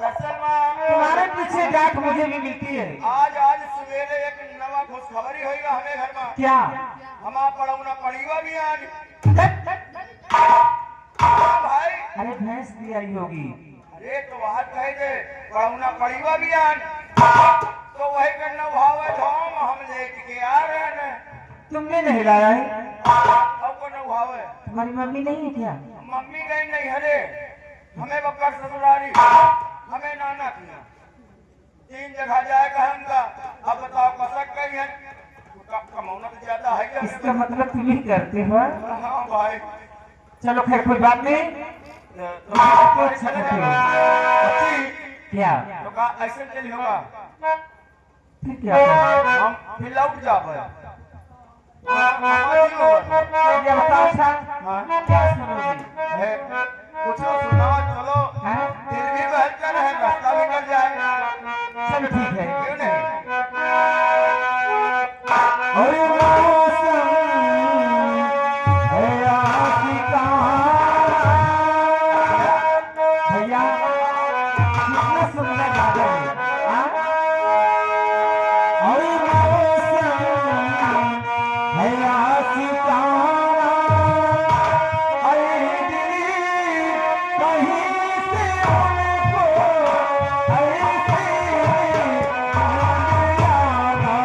दरअसल में तुम्हारे पीछे डांट मुझे भी मिलती है। आज सवेरे एक नवा खुशखबरी हुई हमें घर में। क्या? हमारा पढ़ौना पढ़ीवा भी आज। भाई अरे भैंस भी आई होगी। अरे तो वह कहे दे पढ़ौना पढ़ीवा भी आज, तो वही करना भाव धाम हम लेट के आ रहे हैं। तुमने नहीं लाया है? अब को न भाव है, तुम्हारी मम्मी नहीं है क्या? मम्मी गई नहीं हरे, हमें बप्पा ससुरारी, हमें नाना किया, 3 जगह जाएगा हमका। अब बताओ कसक गई है, कमाना तो ज्यादा है क्या? इसका मतलब तुम ही करते हो? हाँ भाई, चलो खैर कोई बात नहीं। तो अच्छा करते हो। क्या? तो कहा ऐसे चली होगा, फिर क्या करोगे? हम फिर लौट जा पाए। ये बताओ अच्छा क्या सुनोगी? कुछ सुनाओ, चलो हैं? दिल भी बहलकर है, रास्ता भी कट जाए। चलो ठीक है। क्यों नहीं? अरे मौसम है आशिका। भैया कितना सुंदर गाना है, हाँ? अरे मौसम है आशिका। अरे दिल कहीं से उनको ऐसे आना।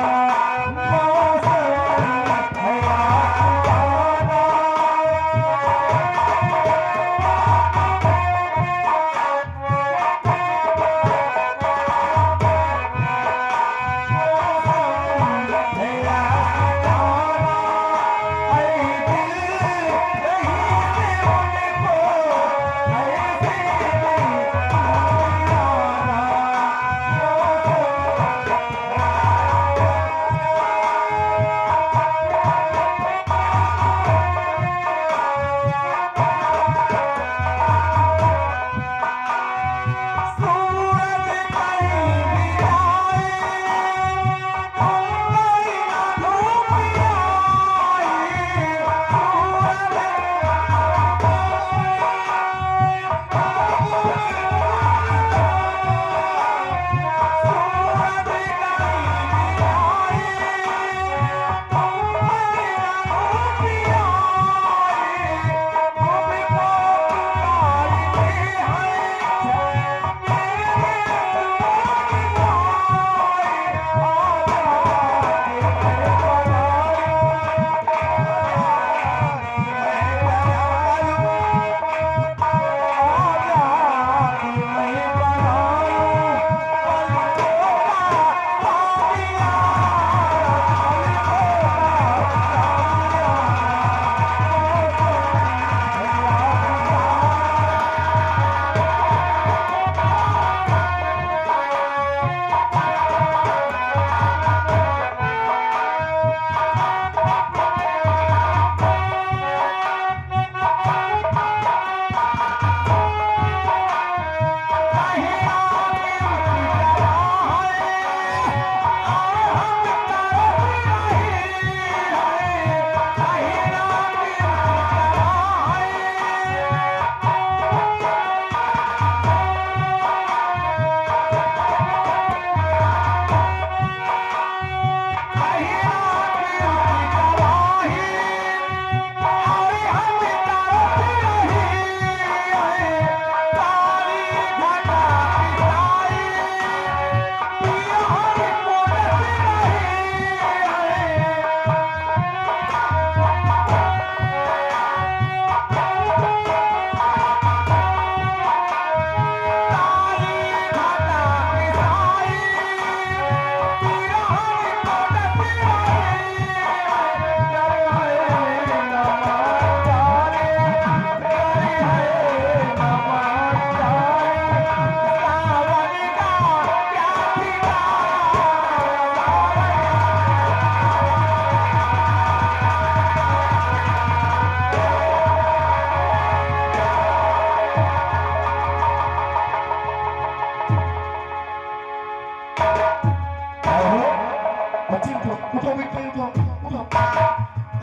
मौसम है आशिकाना। है आशिकाना।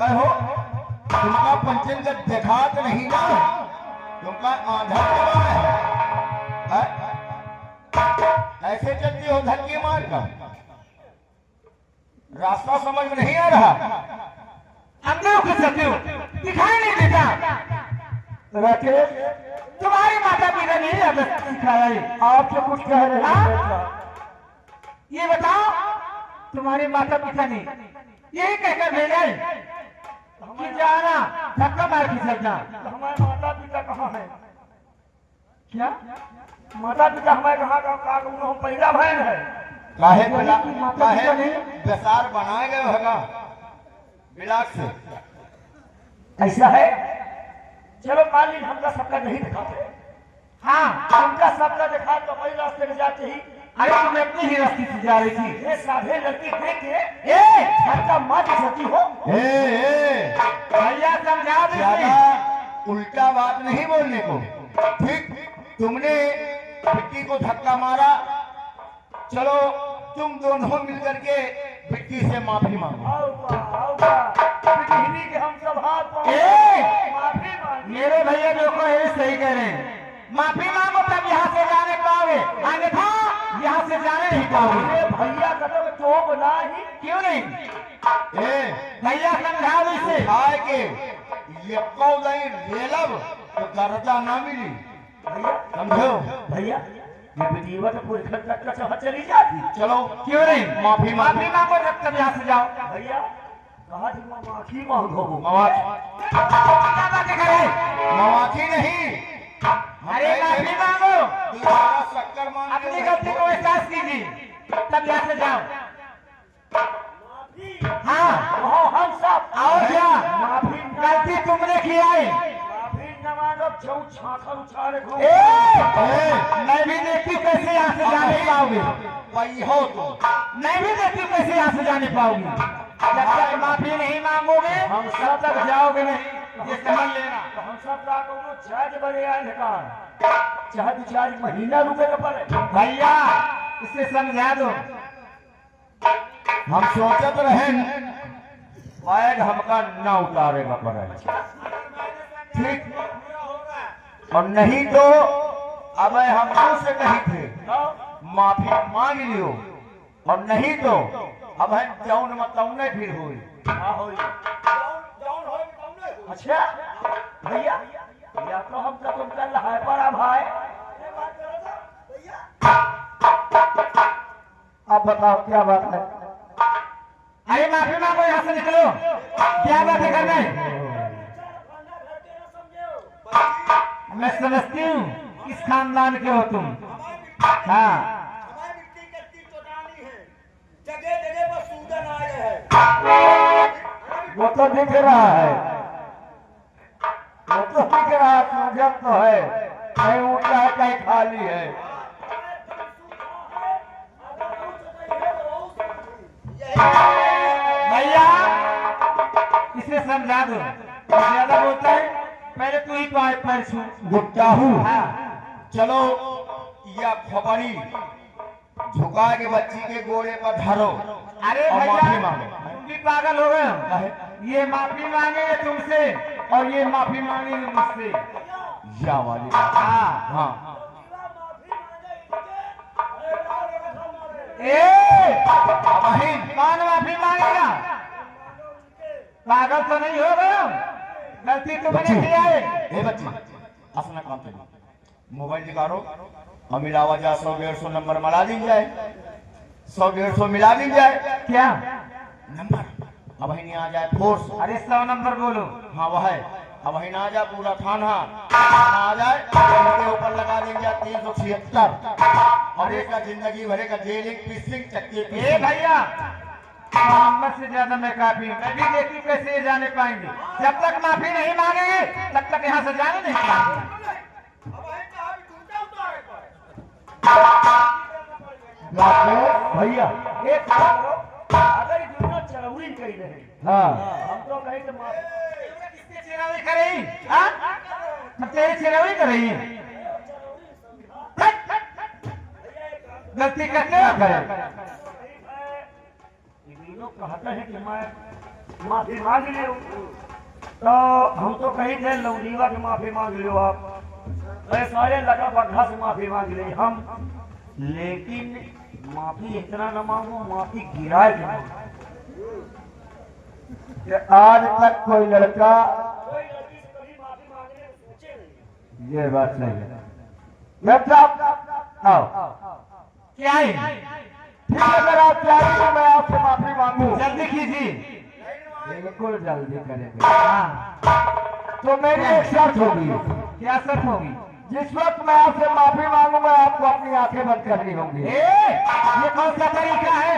हो तुमका पंचन का देखात नहीं ना, तुमका आंधा है? ऐसे चलती हो धक्के मार कर, रास्ता समझ में नहीं आ रहा। अंदर कुछ चलते हो, दिखाई नहीं देता। राकेश, तुम्हारी माता पिता ने आदत सिखाया है। आपसे कुछ कह रहे हैं बेटा। ये बताओ, तुम्हारे माता पिता ने यही कहकर भेजा है कि जाना धक्का मार के चलना। हमारे माता पिता कहाँ है? क्या माता पिता हमारे कहाँ हम पहला बहन है। काहे माता पिता ने बेसार बनाए गए होगा बिलास से। ऐसा है? चलो मालिक हमका सबका नहीं दिखाते। हाँ, हमका सबका दिखा तो वही रास्ते में जाते ही अरे तुम अपनी ही रास्ते से जा रही थी। ये साधे लड़की देख के ए झटका मार के सकती हो। भैया समझा दे। ज्यादा उल्टा बात नहीं बोलने को। ठीक, तुमने बिट्टी को धक्का मारा, चलो तुम दोनों मिलकर के बिट्टी से माफी मांगो। बिजली के हम सब हाथ पांव ए! माफी मांगी। मेरे भैया जो को है सही कह रहे हैं। माफी मांगो तब यहाँ से जाने पाओगे, अन्यथा यहाँ से जाने नहीं पाओगे। ये भैया का तो चौक ना ही। क्यों नहीं? भैया समझा दो इसे। खाए के ये कौदाई रेलब तो दर्जा ना मिली, समझो? भैया ये बेटीवा तो पूरी खर्चा से चली जाती। चलो क्यों नहीं? माफी माफी मांगो तब यहाँ से जाओ। भैया कहा थी माफी मांगो। क्या बातें कर रहे? मवाखी नहीं, अरे माफी मांगो, दोबारा शक्कर मांग अपनी गलती को एहसास कीजिए, तब यहाँ से जाओ। हाँ, हम सब और क्या? माफी गलती तुमने किया है। माफी न मांगो, छौ छाखा उछाले घूम। मैं भी देखती हूँ कैसे यहाँ से जाने पाओगे। वही हो तुम। मैं भी देखती हूँ कैसे यहाँ से जाने पाओगी। जब तक माफी नहीं मांगोगे हम सब तक जाओगे नहीं, ये समझ लेना। हम सब का कोनो चार्ज बने आए निकाल, चाहे 2-4 महीना रुके का पड़े। भैया इसे समझा दो। हम सोचत रहे बैग हमका न उतारेगा पड़े, ठीक, और नहीं तो अब हम से नहीं थे माफी मांग लियो, और नहीं तो अब हम जौन मतौने फिर हुई। अच्छा भैया, या तो हम तो तुम कर रहा है बड़ा भाई। अब बताओ क्या बात है? अरे माफी मांगो, यहाँ से निकलो। क्या बात है करना है? मैं समझती हूँ किस खानदान के हो तुम। हाँ, वो तो दिख रहा है, वो तो दिख रहा है, मुझे तो है कहीं ऊंचा है कहीं खाली है। भैया इसे समझा दो। ज्यादा बोलता है, पहले तू ही पैर छू। गुट्टा हूँ। हाँ, चलो या खोपड़ी झुका के बच्ची के गोड़े पर धरो अरे और भैया माफी मांगो। तुम भी पागल हो गए हो। ये माफी मांगेंगे तुमसे और ये माफी मांगेंगे मुझसे। या वाली बात। हाँ, हाँ, कौन माफी मांगेगा? पागल तो नहीं हो गए? गलती तुमने किया है। ए बच्ची अपना काम करो, मोबाइल निकालो और मिलावा जा 100-150 नंबर मिला दी जाए, 100-150 मिला दी जाए। क्या? नंबर अब वही नहीं आ जाए फोर्स। अरे 100 नंबर बोलो। हाँ वह है, अब वही ना आ जाए पूरा थाना आ जाए, उनके ऊपर लगा देंगे 376 और एक का जिंदगी भरे का जेलिंग पिसिंग चक्के ए पिसिंग। भैया 100 नंबर से ज्यादा मैं काफी हूँ। मैं भी देखती हूँ कैसे ये जाने पाएंगे। जब तक माफी नहीं मांगेंगे तब तक यहाँ से जाने नहीं पाएंगे। भैया एक काम करो, अगर ये दोनों चरौरी कही रहे, हाँ, हम तो कहीं तो माफ किसकी चिरौरी कर रही? हाँ? हम तेरी चिरौरी कर रही हैं। गलती करते हो करे। ये दोनों कहते हैं कि मैं माफी मांग लो। तो हम तो कहीं थे लौंडीवा की माफी मांग लो आप, अरे सारे लगा पग्घा से माफी मांग ले हम, लेकिन माफी इतना न मांगो, माफी गिरा के मांगो। कि आज तक कोई लड़का, कोई लड़की से कभी माफी मांगने को सोचे नहीं। ये बात सही है। मैं साहब आओ, क्या है? ठीक है, अगर आप चाहें तो मैं आपसे माफी मांगू। जल्दी कीजिए। बिल्कुल जल्दी करेंगे। हाँ, तो मेरी एक शर्त होगी, क्या शर्त होगी? जिस वक्त मैं आपसे माफी मांगूंगा आपको अपनी आंखें बंद करनी होंगी। ये कौन सा तरीका है?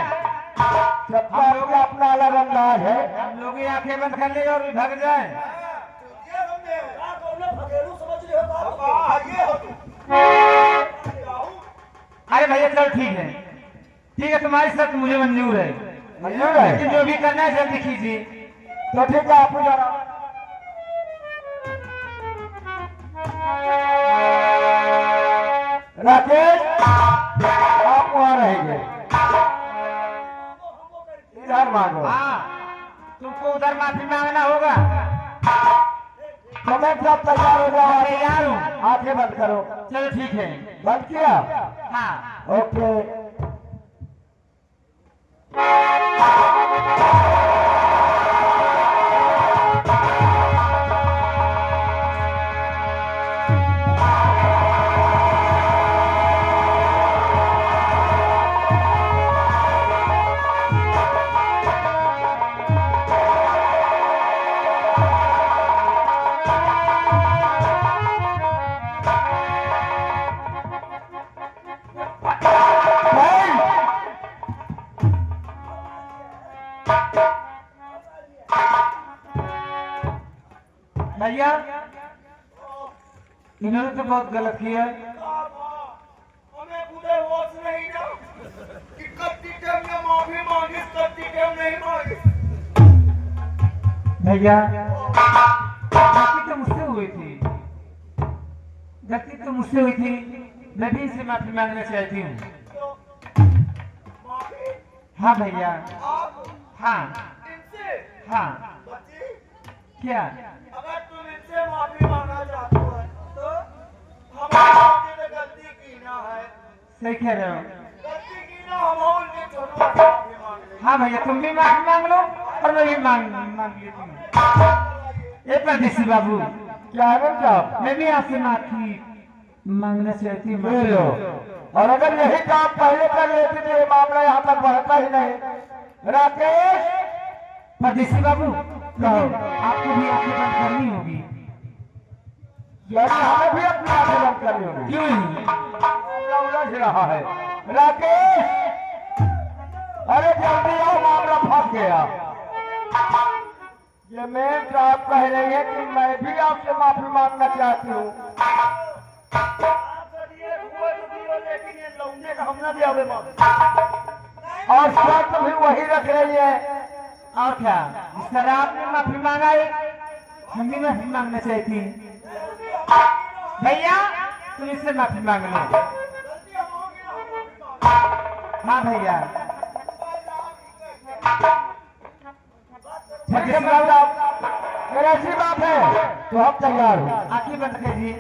सबका लोग अपना अलग अंदाज है। हम लोग ये आंखें बंद कर ले और भाग जाए। ये समझे आप बोलो भगेलू समझ रहे हो आप? वाह ये हो अरे भैया चलो ठीक है, ठीक है, तुम्हारी शर्त मुझे मंजूर है, मंजूर है? लेकिन जो भी करना है जल्दी कीजिए। तो ठीक है, आप जरा राकेश, आप वहां रहेंगे, इधर मांगो। हाँ, तुमको उधर माफी मांगना होगा। तो मैं सब तैयार हो जाओ, तैयार हूँ। आंखें बंद करो। चलो ठीक है। बंद किया? हाँ, ओके। भैया इन्होंने तो बहुत गलत किया है। हमें पूरे होश नहीं ना कि कत्ती टेम ने माफी मांगी, कत्ती टेम नहीं मांगी। भैया गलती तो मुझसे हुई थी, गलती तो मुझसे हुई थी, मैं भी इनसे माफी मांगना चाहती हूँ। माफी हाँ भैया, आप हाँ इनसे हाँ। बच्ची, क्या? अगर तुम इनसे माफी मांगना चाहते हो तो हमारी बेटी ने गलती की ना है, सही कह रहे हो। गलती की ना, हम उनके छोटों से माफी मांग लेंगे। हाँ भैया, तुम भी माफी मांग लो और मैं भी मांग लेती हूँ। ये परदेसी बाबू, क्या है साहब? मैं भी आपसे माफी मांगना चाहती हूँ। ले लो, और अगर यही काम पहले कर लेते तो ये मामला यहाँ तक बढ़ता ही नहीं। राकेश, परदेसी बाबू, लेकिन आपको भी आंखें बंद करनी होगी। यानी हमें भी अपनी आंखें बंद करनी होगी। क्यों नहीं? मामला उलझ रहा है। राकेश, अरे जल्दी आओ, मामला फंस गया। ये मेन साहब कह रही है कि मैं भी आपसे माफी मांगना चाहती हूँ। लेकिन ये लौंडे का हमने भी आवे मांग। और शर्त भी वही रख रही है। और क्या, जिस तरह आपने माफी मांगा है, हम भी माफी मांगना चाहती हैं। भैया तुम इससे माफी मांग लो। हाँ भैया, ठीक है साहब, अगर ऐसी बात है तो हम तैयार हूँ। आंखें बंद कीजिए,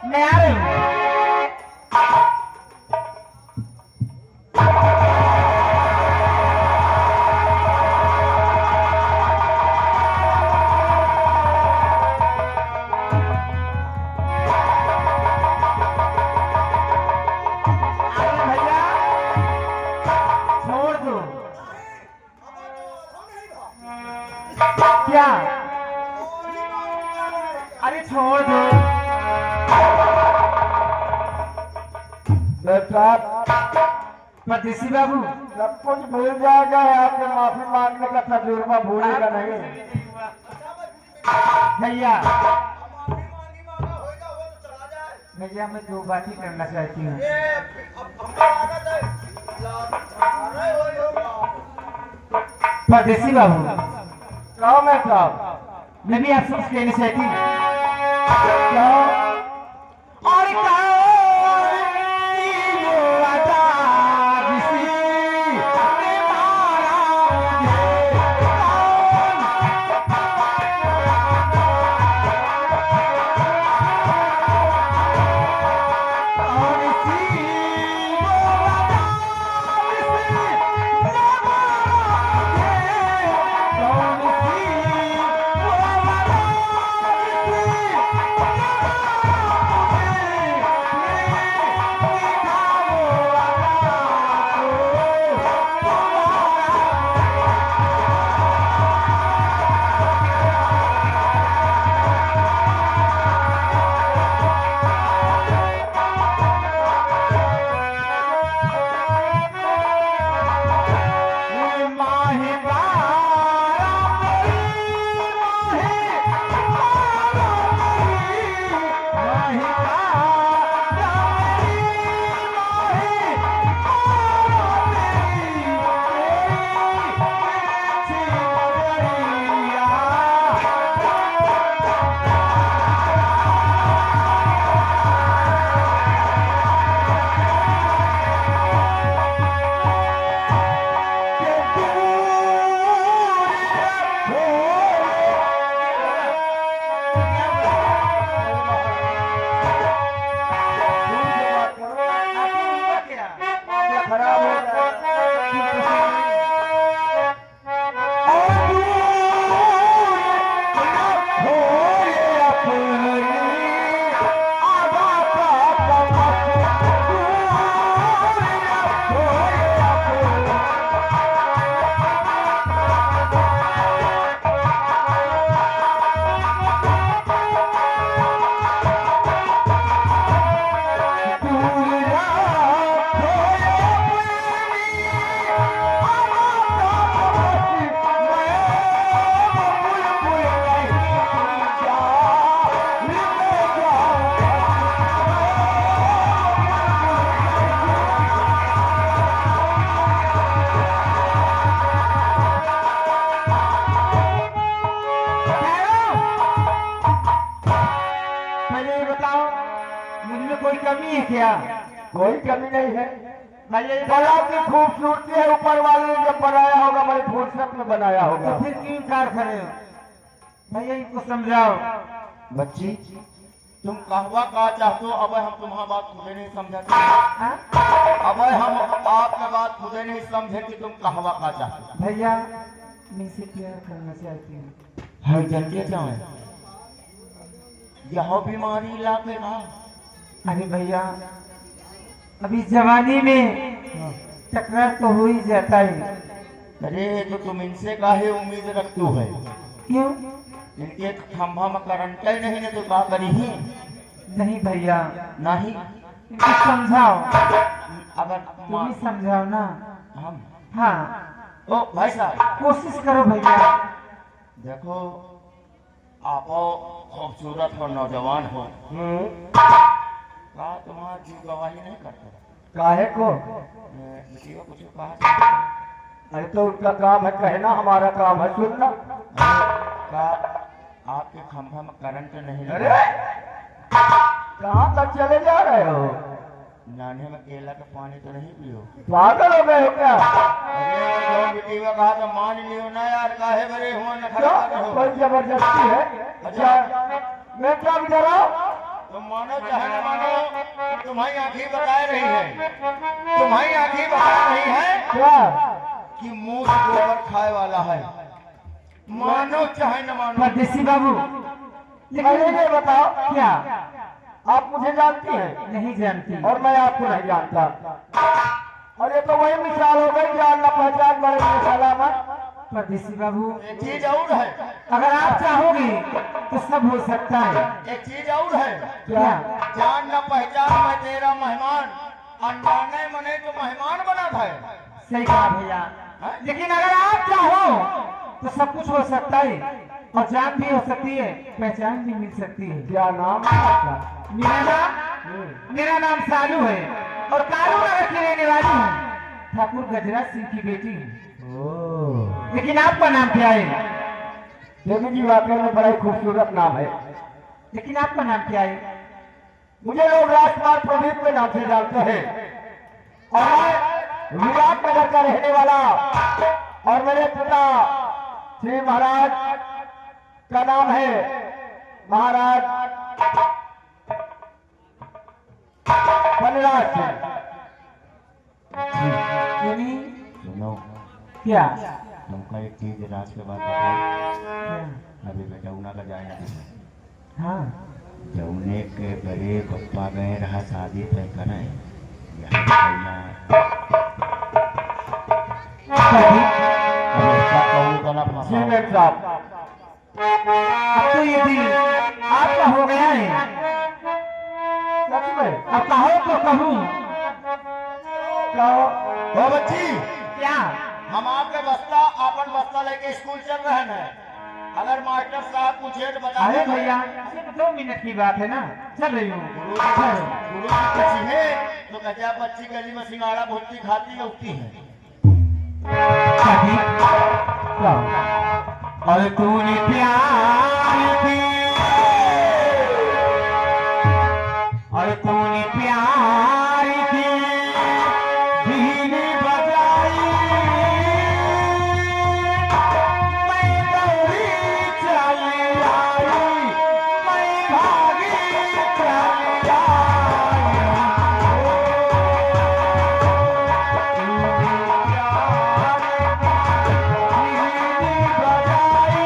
मैं आ रही हूँ। अरे भैया छोड़ दो। क्या? अरे छोड़ दो। साहब, परदेसी बाबू, सब कुछ भूल जाएगा, आपके माफी मांगने का तजुर्बा भूलेगा नहीं। भैया माफी मांगी मांगा होएगा, वो तो चला जाए। भैया मैं दो बात ही करना चाहती हूँ। ये अब हमको आदत है अरे हो परदेसी बाबू, कहो मैं साहब, मैं भी आपसे कुछ कहना चाहती हूँ। कहो। और कौन-सी वो अदा किसी ने मारा मुझे, कमी है क्या? कोई कमी नहीं है। भैया ये कला की खूबसूरती है, ऊपर वाले ने जब बनाया होगा बड़ी फुर्सत में बनाया होगा। तो फिर क्यों इनकार खड़े हो? भैया इनको समझाओ। बच्ची तुम कहवा का चाहते हो? अब हम तुम्हारा बात खुदे नहीं समझते। हाँ? अब हम आपके बात खुदे नहीं समझे कि तुम कहवा का चाहते हो। भैया मैं इसे प्यार करना चाहती हूँ। हर जनते क्या है यह बीमारी इलाके का। अरे भैया अभी जवानी में टकरार तो हो ही जाता है। अरे तो तुम इनसे काहे उम्मीद रखते हो? क्यों? इनके खंभा में करंट ही नहीं है तो क्या करी ही? नहीं भैया नहीं इनको समझाओ। अगर तुम ही समझाओ ना। हम हाँ ओ भाई साहब कोशिश करो भैया। देखो आप खूबसूरत हो, नौजवान हो, का तुम्हारा जीव गवाही नहीं करते? काहे को? बेटी को कुछ कहा? अरे तो उनका काम है कहना, हमारा काम है सुनना। का आपके खंभा में करंट नहीं अरे लगा? कहाँ तक चले जा रहे हो? नाने में केला का पानी तो नहीं पियो? पागल हो गए हो क्या? अरे तो बेटी को कहा तो मान लियो ना यार, काहे बड़े हो न खड़े कर रहे हो? कोई जबरदस्ती है? अच्छा मैं क्या बिता रहा हूँ? तुम मानो चाहे न मानो, तुम्हारी आंखें बता रही है, तुम्हारी आंखें बता रही है क्या? कि मुंह से गोबर खाए वाला है। मानो चाहे न मानो। परदेसी बाबू अरे ये बताओ क्या? आप मुझे जानती हैं नहीं जानती। और मैं आपको नहीं जानता। अरे तो वही मिसाल हो गई, जान न पहचान बड़े में सलामत। परदेसी बाबू एक चीज और है, अगर आप चाहोगे तो सब हो सकता है। एक चीज और है। क्या? जान न पहचान मैं तेरा मेहमान, अनजाने मने तो मेहमान बना था। सही कहा भैया। लेकिन अगर आप चाहो तो सब कुछ हो सकता है और जान भी हो सकती है, पहचान भी मिल सकती है। क्या नाम है आपका? मेरा नाम सालू है और कालू नगर की रहने वाली हूँ, ठाकुर गजराज सिंह की बेटी हूँ। लेकिन आपका नाम क्या है? देवी जी वाकई में बड़ा ही खूबसूरत नाम है। लेकिन आपका नाम क्या है? मुझे लोग राजकुमार प्रदीप के नाम से जानते हैं और मैं विराट नगर का रहने वाला और मेरे पिता श्री महाराज का नाम है महाराज बलराज सिंह। यानी सुनो, क्या? तुमका एक चीज राज के बाद बताओ। अभी बेटा उना का जाए ना, हाँ जौने के बड़े पप्पा गए रहा शादी तय करें यहाँ कहना हमेशा कहूँ तो ना जी फंसाओ। मेम साहब, अब तो ये दिल आपका हो गया है। सच में अब कहो तो कहूँ। कहो। ओ बच्ची, क्या? हम आपके बस्ता अपन बस्ता लेके स्कूल चल रहे हैं। अगर मास्टर साहब पूछे तो बता अरे दें। भैया सिर्फ 2 मिनट की बात है ना, चल रही हूँ। गुरु जी पूछी है तो कचा बच्ची गली में सिंगाड़ा भुट्टी खाती है उठती है। और तूने प्यार की, और तूने प्यार की बीन बजाई, मैं दौड़ी चली आई, मैं भागी चली आई। तूने प्यार की बीन बजाई,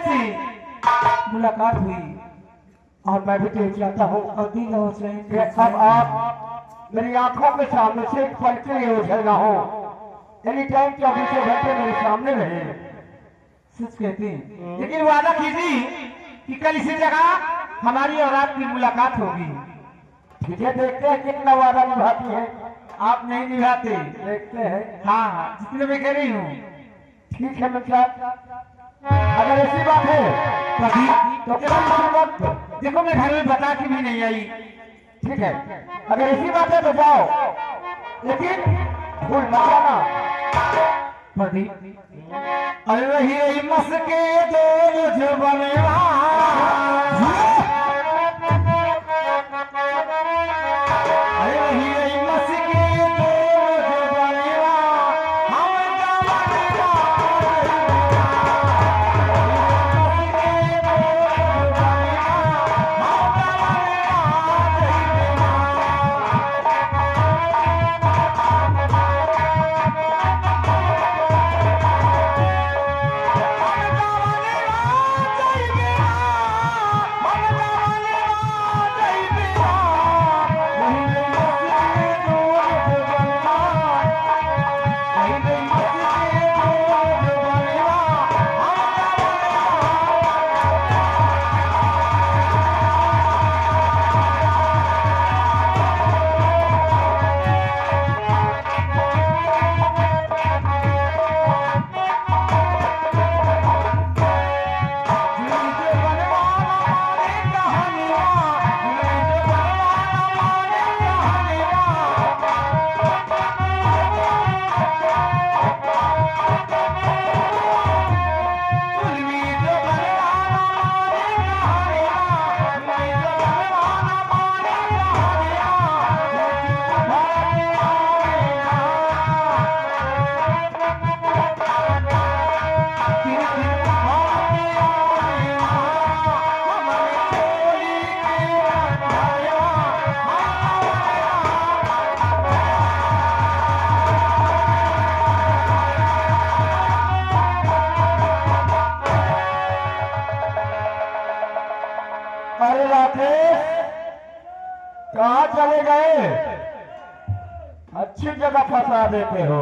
से मुलाकात हुई और मैं भी देख जाता हूँ और दिल हुसैन अब आप मेरी आंखों के सामने से एक पल के लिए उछल ना हो, एनी टाइम 24 घंटे मेरे सामने रहे। सच कहती हैं, लेकिन वादा कीजिए कि कल इसी जगह हमारी और आपकी मुलाकात होगी। ठीक है, देखते हैं कितना वादा निभाती है। आप नहीं निभाते। देखते हैं। हाँ, जितने मैं कह रही हूँ। ठीक है मित्रा, अगर ऐसी बात है कभी तो केवल इसी वक्त। देखो मैं घर में बता के भी नहीं आई। ठीक है, अगर ऐसी बात है तो जाओ, लेकिन भूल मत जाना। प्रदीप अरे वही मस्के दो जो बनेवा अरे वही मस्के दो जो बनेवा हम जवानेवा मस्के दो जो बनेवा हम अरे राकेश, कहाँ चले गए? अच्छी जगह फंसा देते हो।